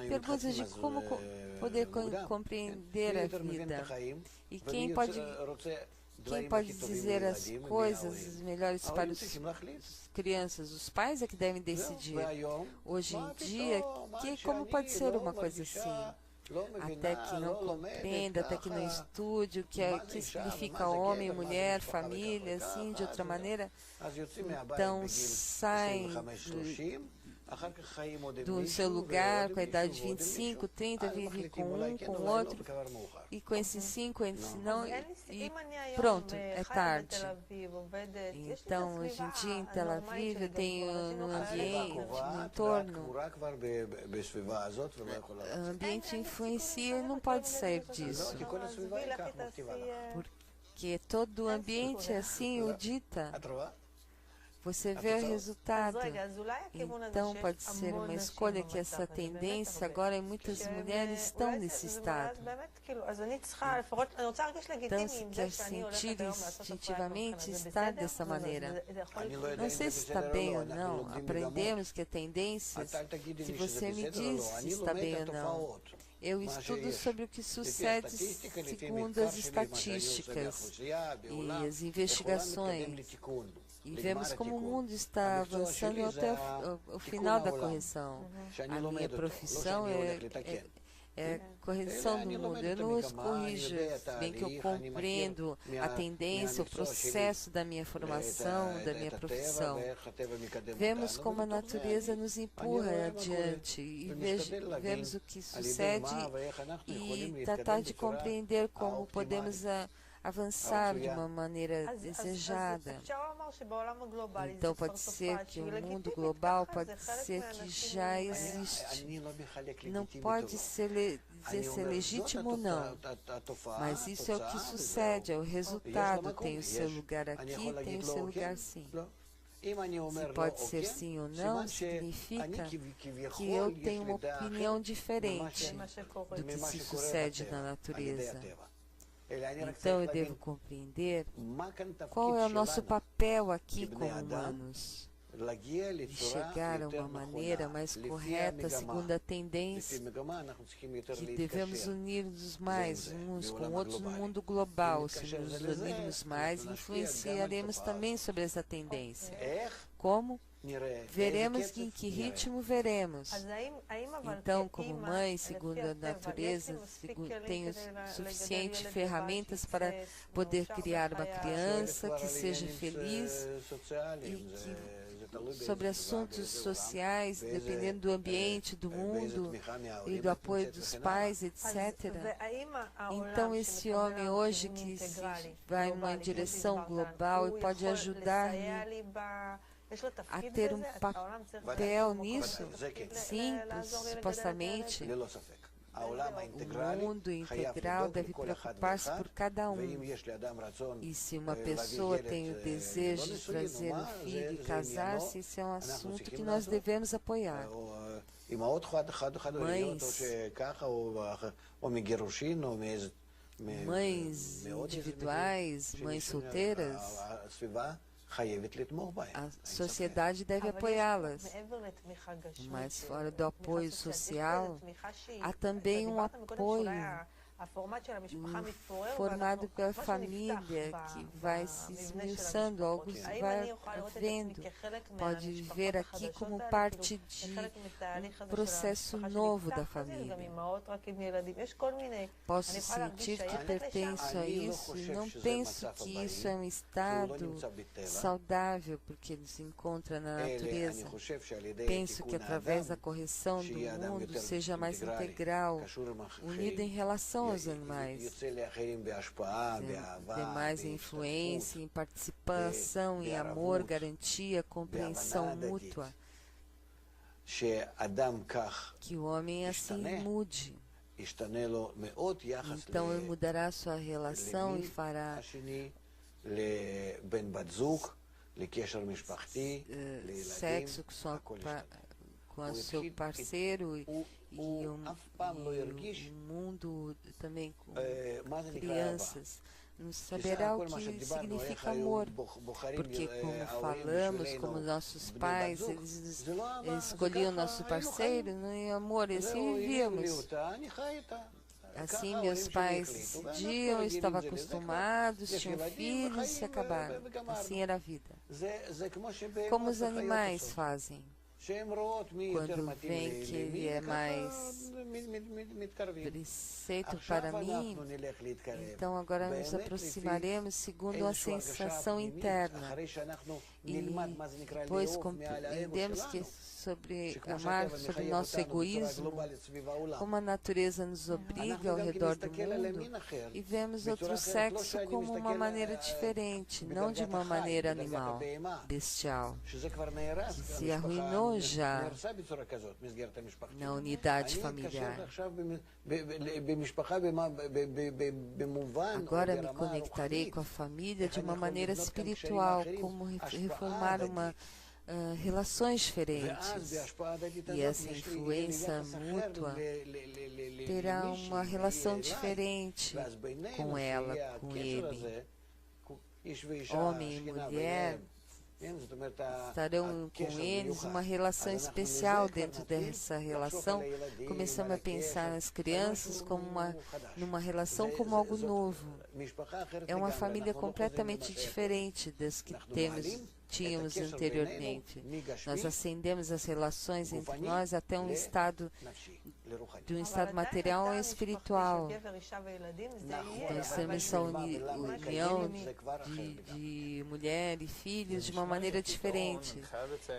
perguntas de como poder compreender a vida. E quem pode dizer as coisas melhores para as crianças? Os pais é que devem decidir. Hoje em dia, como pode ser uma coisa assim? Até que não compreenda, até que não estude o que significa homem, mulher, família, assim, de outra maneira. Então saem do seu lugar com a idade de 25, 30, vive com um, com o outro, e com esses 5, não, e pronto, é tarde. Então, hoje em dia, em Tel Aviv, eu tenho no ambiente, no entorno, o ambiente influencia e não pode sair disso. Porque todo o ambiente, assim, o dita. Você vê o resultado. Então, pode ser uma escolha que essa tendência, agora muitas mulheres estão nesse estado. Então, se quer sentir instintivamente, estar dessa maneira. Não sei se está bem ou não, aprendemos que a tendência, se você me diz se está bem ou não. Eu estudo sobre o que sucede segundo as estatísticas e as investigações. E vemos como o mundo está avançando até o final da correção. A minha profissão é correção do mundo. Eu não os corrijo, bem que eu compreendo a tendência, o processo da minha formação, da minha profissão. Vemos como a natureza nos empurra adiante e vemos o que sucede e tratar de compreender como podemos avançar de uma maneira desejada. Então pode ser que o mundo global pode ser que já existe. Não pode dizer se é legítimo ou não, mas isso é o que sucede, é o resultado. Tem o seu lugar aqui, tem o seu lugar sim. Se pode ser sim ou não, significa que eu tenho uma opinião diferente do que se sucede na natureza. Então eu devo compreender qual é o nosso papel aqui como humanos, de chegar a uma maneira mais correta, segundo a tendência, que devemos unir-nos mais uns com outros no mundo global. Se nos unirmos mais, influenciaremos também sobre essa tendência. Como? Veremos em que ritmo veremos. Então, como mãe, segundo a natureza, tenho suficientes ferramentas para poder criar uma criança que seja feliz e que, sobre assuntos sociais, dependendo do ambiente, do mundo e do apoio dos pais, etc. Então, esse homem hoje que vai em uma direção global e pode ajudar a ter um papel nisso? Sim, supostamente. O mundo integral deve preocupar-se por cada um. E se uma pessoa tem o desejo de trazer um filho e casar-se, esse é um assunto que nós devemos apoiar. Mães individuais, mães solteiras, a sociedade deve apoiá-las. Mas fora do apoio social, há também um apoio formado pela família que vai se esmiuçando, algo vai vendo, pode ver aqui como parte de um processo novo da família. Posso sentir que pertenço a isso e não penso que isso é um estado saudável porque ele se encontra na natureza. Penso que através da correção do mundo seja mais integral, unido em relação aos animais, ter mais influência, em participação, em amor, garantia, compreensão mútua. Que o homem assim mude. Então ele mudará sua relação e fará sexo com o seu parceiro e o mundo também com crianças. Não saberá o que significa amor, porque como falamos, como nossos pais, eles escolhiam nosso parceiro, não é amor, e assim vivíamos. Assim meus pais decidiam, estavam acostumados, tinham filhos e se acabaram. Assim era a vida. Como os animais fazem. Quando vem que ele é mais preceito para mim, então agora nos aproximaremos segundo uma sensação interna. E depois compreendemos que amar sobre o nosso egoísmo, como a natureza nos obriga ao redor do mundo, e vemos outro sexo como uma maneira diferente, não de uma maneira animal, bestial, que se arruinou já na unidade familiar. Agora me conectarei com a família de uma maneira espiritual, como reformar relações diferentes. E essa influência mútua terá uma relação diferente com ela, com ele. Homem e mulher estarão com eles uma relação especial. Dentro dessa relação, começamos a pensar nas crianças como numa relação como algo novo. É uma família completamente diferente das que tínhamos anteriormente. Nós ascendemos as relações entre nós até de um estado material e espiritual. Nós temos essa união de mulher e filhos de uma maneira diferente.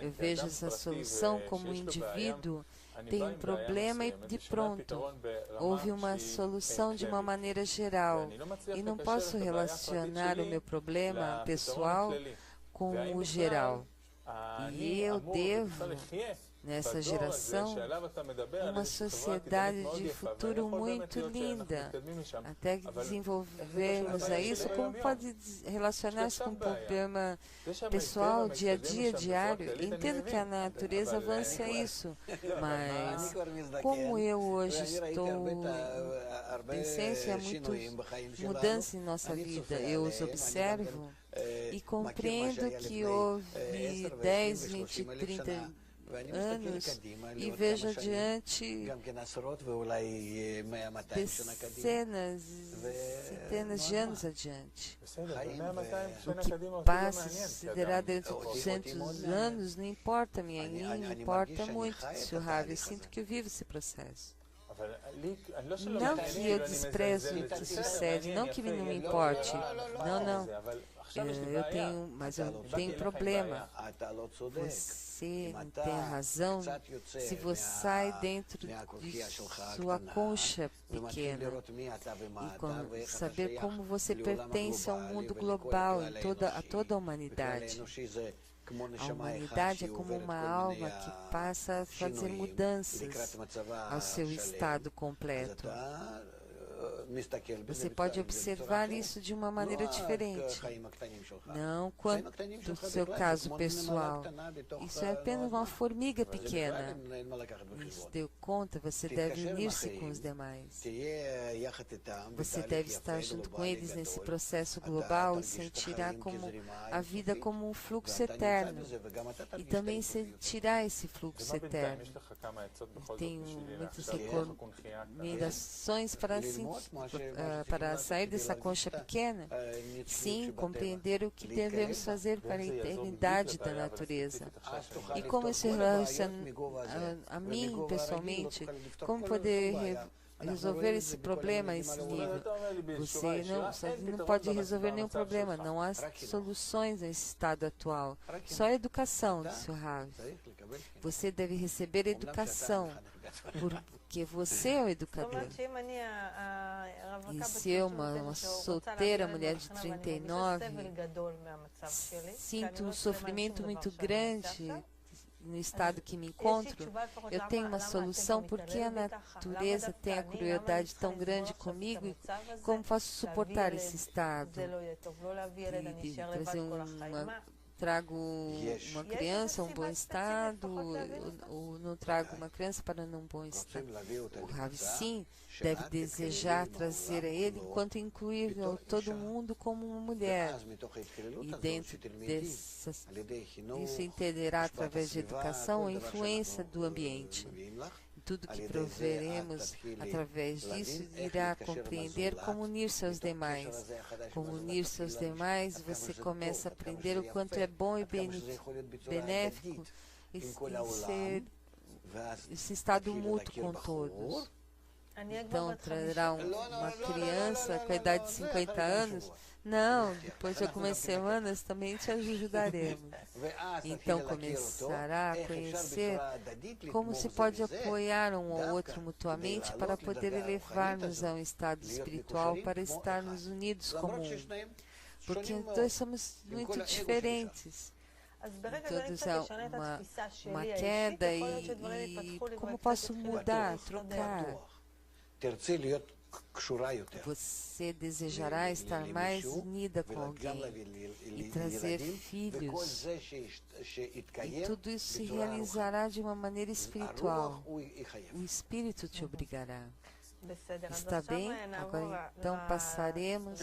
Eu vejo essa solução como um indivíduo tem um problema e de pronto houve uma solução de uma maneira geral. E não posso relacionar o meu problema pessoal com o geral. E eu devo, nessa geração, uma sociedade de futuro muito linda. Até que desenvolvermos isso, como pode relacionar-se com um problema pessoal, dia a dia, diário? Entendo que a natureza avance a isso, mas como eu hoje estou pensando, há muito mudança em nossa vida. Eu os observo e compreendo que houve 10, 20, 30 anos e vejo adiante dezenas, centenas de anos adiante. O que passa, se considerar dentro de 200 anos, não importa a mim, importa muito, disse o Rav. Eu sinto que eu vivo esse processo. Não que eu desprezo o que sucede, não que não me importe. Não. Mas eu tenho problema. Você não tem razão se você sai dentro de sua concha pequena e saber como você pertence ao mundo global, a toda a humanidade. A humanidade é como uma alma que passa a fazer mudanças ao seu estado completo. Você pode observar isso de uma maneira diferente. Não quanto do seu caso pessoal. Isso é apenas uma formiga pequena. Se deu conta, você deve unir-se com os demais. Você deve estar junto com eles nesse processo global e sentirá como a vida como um fluxo eterno. E também sentirá esse fluxo eterno. Tem muitas recomendações para sair dessa concha pequena. Sim, compreender o que devemos fazer para a eternidade da natureza. E como isso relaciona a mim pessoalmente, como poder resolver esse problema a esse nível. Você não pode resolver nenhum problema, não há soluções nesse estado atual. Só educação, disse o Rav. Você deve receber educação, porque você é o educador. E se eu, uma solteira mulher de 39, sinto um sofrimento muito grande no estado que me encontro, eu tenho uma solução. Porque a natureza tem a crueldade tão grande comigo, e como posso suportar esse estado? Trago uma criança a um bom estado, ou não trago uma criança para um bom estado? O Rav, sim, deve desejar trazer a ele enquanto incluir todo mundo como uma mulher. E dentro disso entenderá através de educação a influência do ambiente. Tudo que proveremos através disso irá compreender como unir-se aos demais. Como unir-se aos demais, você começa a aprender o quanto é bom e benéfico esse estado mútuo com todos. Então, trará uma criança com a idade de 50 anos? Não, depois de algumas semanas também te ajudaremos. Então começará a conhecer como se pode apoiar um ao outro mutuamente para poder elevar-nos a um estado espiritual, para estarmos unidos como um. Porque nós somos muito diferentes. Todos há uma queda e como posso mudar, trocar? Você desejará estar mais unida com alguém e trazer filhos. E tudo isso se realizará de uma maneira espiritual. O Espírito te obrigará. Está bem? Agora então passaremos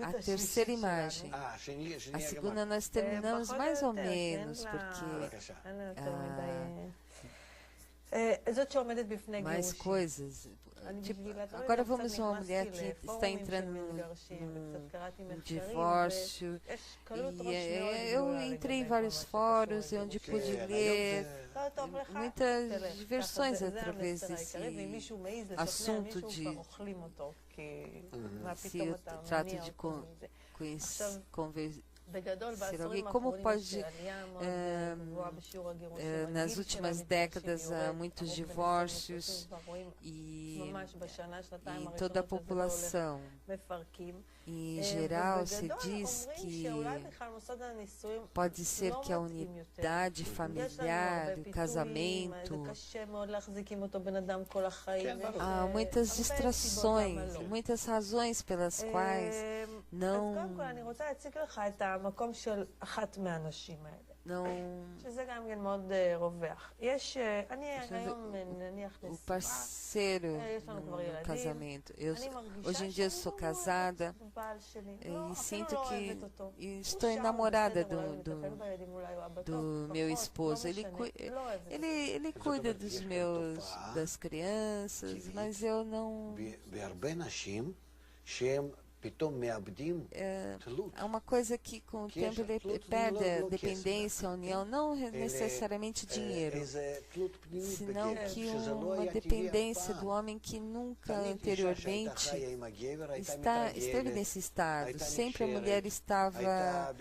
à terceira imagem. A segunda nós terminamos mais ou menos, porque mais coisas. Agora vamos a uma mulher que está entrando num divórcio. E eu entrei em vários fóruns onde pude ler muitas diversões através desse assunto de se eu trato de conversar. Como pode, nas últimas décadas, há muitos divórcios e em toda a população. Em geral, se diz que pode ser que a unidade familiar, o casamento, há muitas distrações, muitas razões pelas quais não o parceiro no casamento. Hoje em dia sou casada e sinto que estou enamorada do meu esposo. Ele cuida das crianças, mas eu não. É uma coisa que com o tempo ele perde a dependência, a união, não necessariamente dinheiro, senão que uma dependência do homem que nunca anteriormente esteve nesse estado. Sempre a mulher estava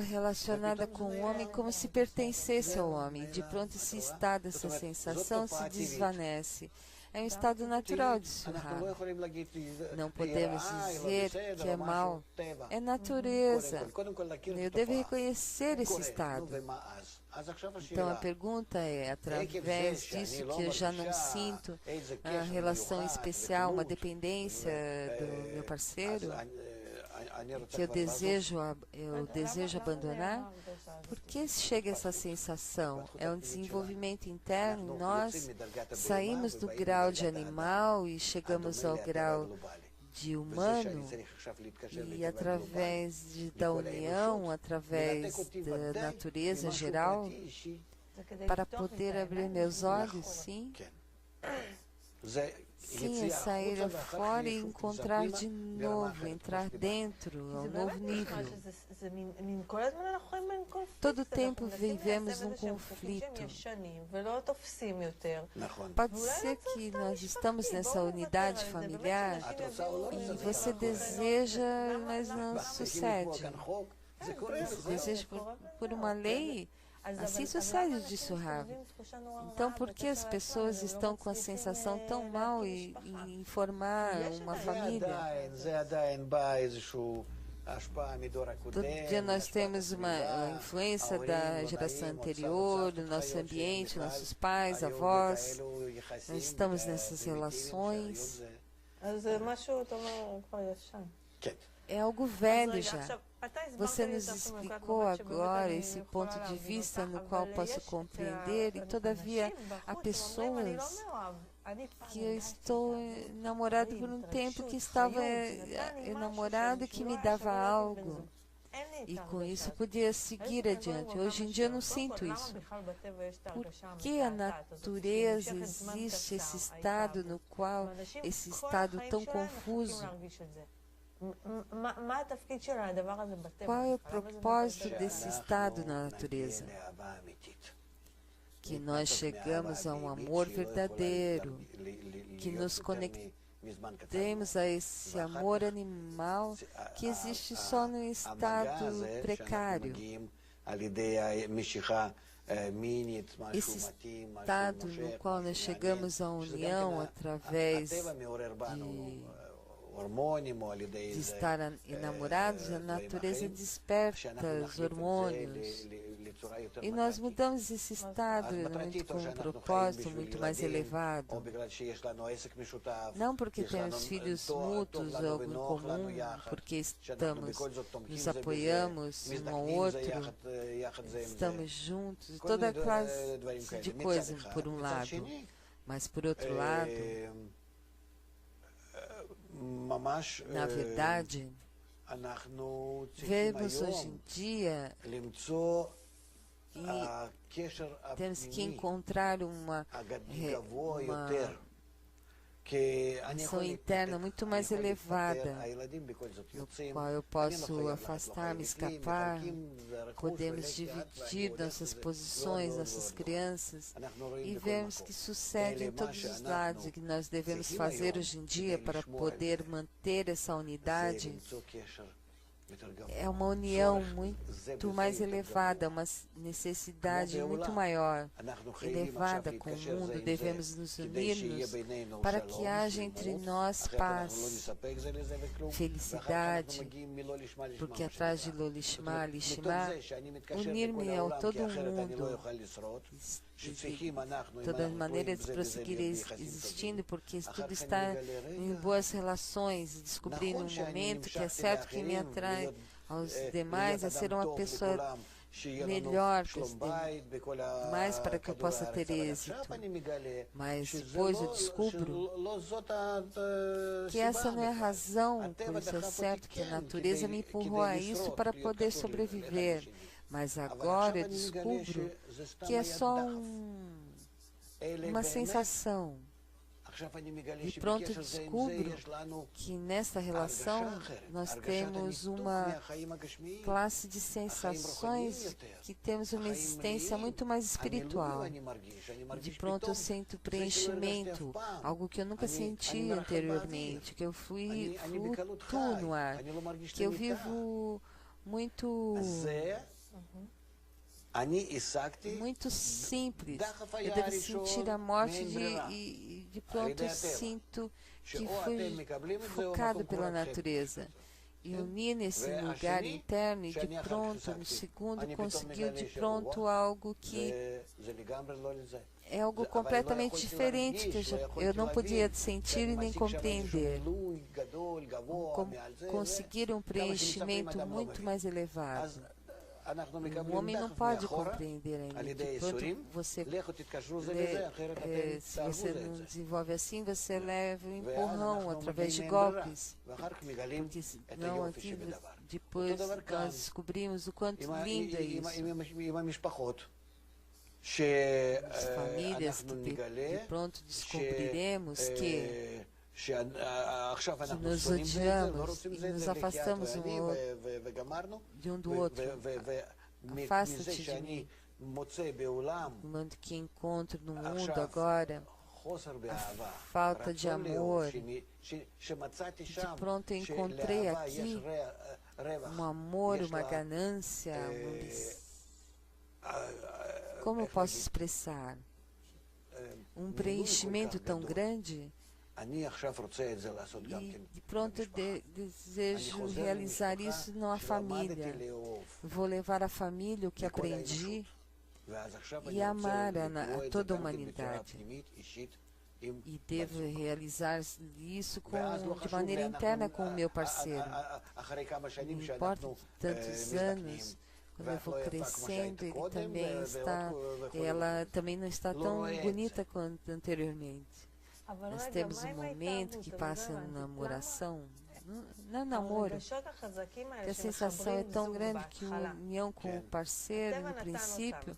relacionada com o homem como se pertencesse ao homem. De pronto esse estado, essa sensação se desvanece. é um estado natural de Surab. Não podemos dizer que é mal. É natureza. Eu devo reconhecer esse estado. Então a pergunta é, através disso que eu já não sinto a relação especial, uma dependência do meu parceiro, que eu desejo abandonar, por que chega essa sensação? É um desenvolvimento interno. Nós saímos do grau de animal e chegamos ao grau de humano, e através da união, através da natureza geral, para poder abrir meus olhos, sim. Sim, é sair fora e encontrar de novo, entrar dentro, a um novo nível. Todo tempo vivemos num conflito. Pode ser que nós estamos nessa unidade familiar e você deseja, mas não sucede. Você deseja por uma lei. Assim sucede de Surab. Então, por que as pessoas estão com a sensação tão mal em formar uma família? Todo dia nós temos uma influência da geração anterior, do nosso ambiente, nossos pais, avós. Nós estamos nessas relações. É algo velho já. Você nos explicou agora esse ponto de vista no qual posso compreender, e todavia há pessoas que eu estou namorado por um tempo, que estava enamorado e que me dava algo, e com isso podia seguir adiante. Hoje em dia eu não sinto isso. Por que a natureza existe esse estado no qual, esse estado tão confuso? Qual é o propósito desse estado na natureza? Que nós chegamos a um amor verdadeiro, que nos conectemos a esse amor animal que existe só no estado precário. Esse estado no qual nós chegamos à união através de estar enamorados, a natureza desperta os hormônios. E nós mudamos esse estado muito com um propósito muito mais elevado. Não porque temos filhos mútuos ou algo em comum, porque nos apoiamos um ao outro, estamos juntos, toda classe de coisas por um lado. Mas por outro lado, na verdade, vemos hoje em dia e temos que encontrar uma ação interna muito mais elevada, no qual eu posso afastar-me, escapar. Podemos dividir nossas posições, nossas crianças, e vemos que sucede em todos os lados, e que nós devemos fazer hoje em dia para poder manter essa unidade. É uma união muito mais elevada, uma necessidade muito maior, elevada com o mundo. Devemos nos unir-nos para que haja entre nós paz, felicidade, porque atrás de Lolishma, Lishma, unir-me ao todo mundo, de todas maneiras prosseguir existindo, porque tudo está em boas relações, descobrir um momento que é certo que me atrai aos demais a ser uma pessoa melhor que os demais, para que eu possa ter êxito. Mas depois eu descubro que essa não é a razão, por isso é certo que a natureza me empurrou a isso para poder sobreviver. Mas agora eu descubro que é só uma sensação. E pronto, descubro que nessa relação nós temos uma classe de sensações, que temos uma existência muito mais espiritual. De pronto eu sinto preenchimento, algo que eu nunca senti anteriormente, que eu flutuo no ar, que eu vivo muito muito simples. Eu devo sentir a morte e de pronto eu sinto que fui focado pela natureza. E unir nesse lugar interno e de pronto, no segundo, conseguiu de pronto algo que é algo completamente diferente que eu não podia sentir e nem compreender. Conseguir um preenchimento muito mais elevado. O homem não pode compreender ainda. De pronto, você se você não desenvolve assim, você leva um empurrão através de golpes. Porque não, aqui, depois nós descobrimos o quanto lindo é isso. As famílias que de pronto descobriremos que nos odiamos e nos afastamos de um do outro. Afasta-te de mim. Quando que encontro no mundo agora a falta de amor. De pronto eu encontrei aqui um amor, uma ganância, como eu posso expressar? Um preenchimento tão grande. E de pronto eu desejo realizar isso na família. Vou levar à família o que aprendi e amar a toda a humanidade. E devo realizar isso de maneira interna com o meu parceiro. Não importa tantos anos, quando eu vou crescendo, ela também não está tão bonita quanto anteriormente. Nós temos um momento que passa na namoração, não namoro, que a sensação é tão grande que a união com o parceiro, no princípio,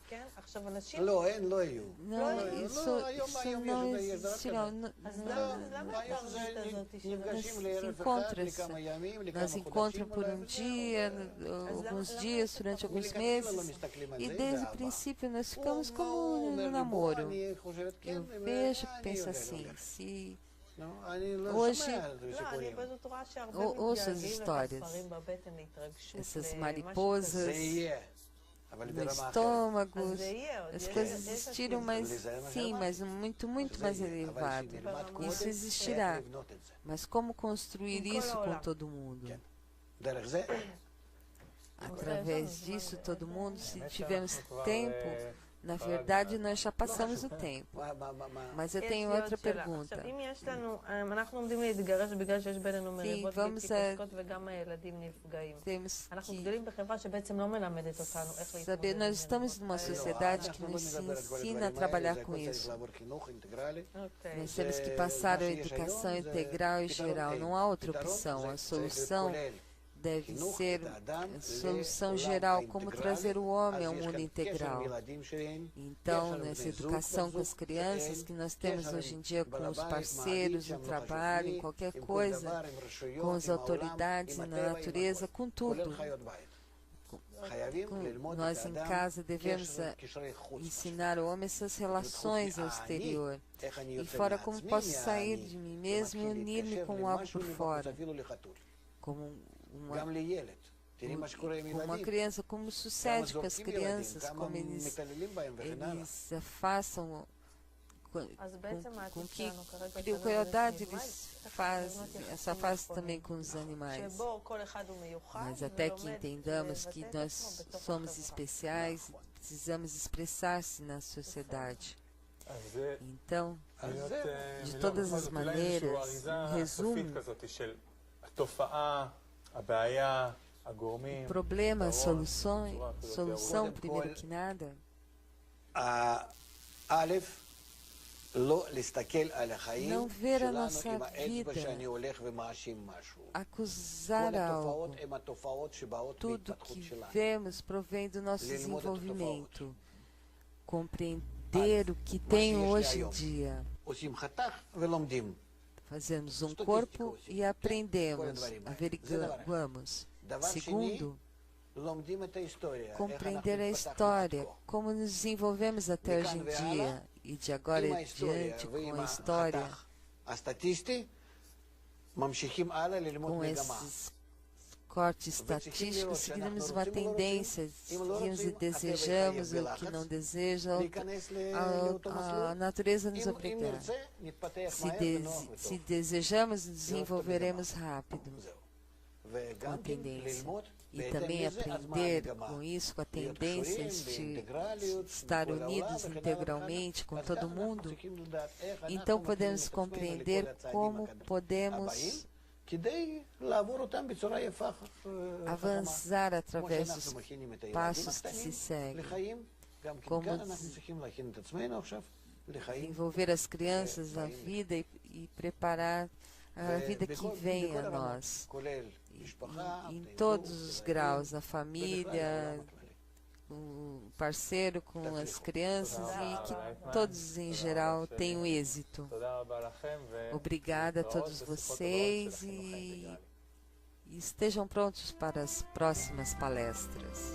não, isso não existirá. Nós encontramos por um dia, alguns dias, durante alguns meses, e desde o princípio nós ficamos como no namoro. Eu vejo que penso assim, se hoje, ouço as histórias, essas mariposas no estômago, as coisas existiram, mas sim, mas muito mais elevado. Isso existirá, mas como construir isso com todo mundo? Através disso, todo mundo, se tivermos tempo, na verdade, nós já passamos o tempo. Mas eu tenho outra pergunta. Sim, vamos temos que saber, nós estamos numa sociedade que nos ensina a trabalhar com isso. Nós temos que passar a educação integral e geral. Não há outra opção. A solução deve ser a solução geral, como trazer o homem ao mundo integral. Então, nessa educação com as crianças que nós temos hoje em dia, com os parceiros no trabalho, em qualquer coisa, com as autoridades, na natureza, com tudo. Nós em casa devemos ensinar ao homem essas relações ao exterior. E fora, como posso sair de mim mesmo e unir-me com algo por fora. Como uma criança, como sucede com as crianças, como eles afastam, com que crueldade eles fazem, se afastam também com os animais. Mas até que entendamos que nós somos especiais, precisamos expressar-se na sociedade. Então, de todas as maneiras, em resumo, o problema, a solução, primeiro que nada, não ver a nossa vida, acusar algo. Tudo que vemos provém do nosso desenvolvimento. Compreender o que tem hoje em dia. Fazemos um corpo e aprendemos, averiguamos. Segundo, compreender a história, como nos desenvolvemos até hoje em dia, e de agora em diante com a história, recorte estatístico, seguimos uma tendência, seguimos e desejamos o que não deseja, a natureza nos obrigar. Se desejamos, desenvolveremos rápido com a tendência. E também aprender com isso, com a tendência de estar unidos integralmente com todo mundo. Então podemos compreender como podemos avançar através dos passos que se seguem, como envolver as crianças na vida e preparar a vida que vem a nós, em todos os graus, na família, o parceiro com as crianças e que todos em geral tenham êxito. Obrigada a todos vocês e estejam prontos para as próximas palestras.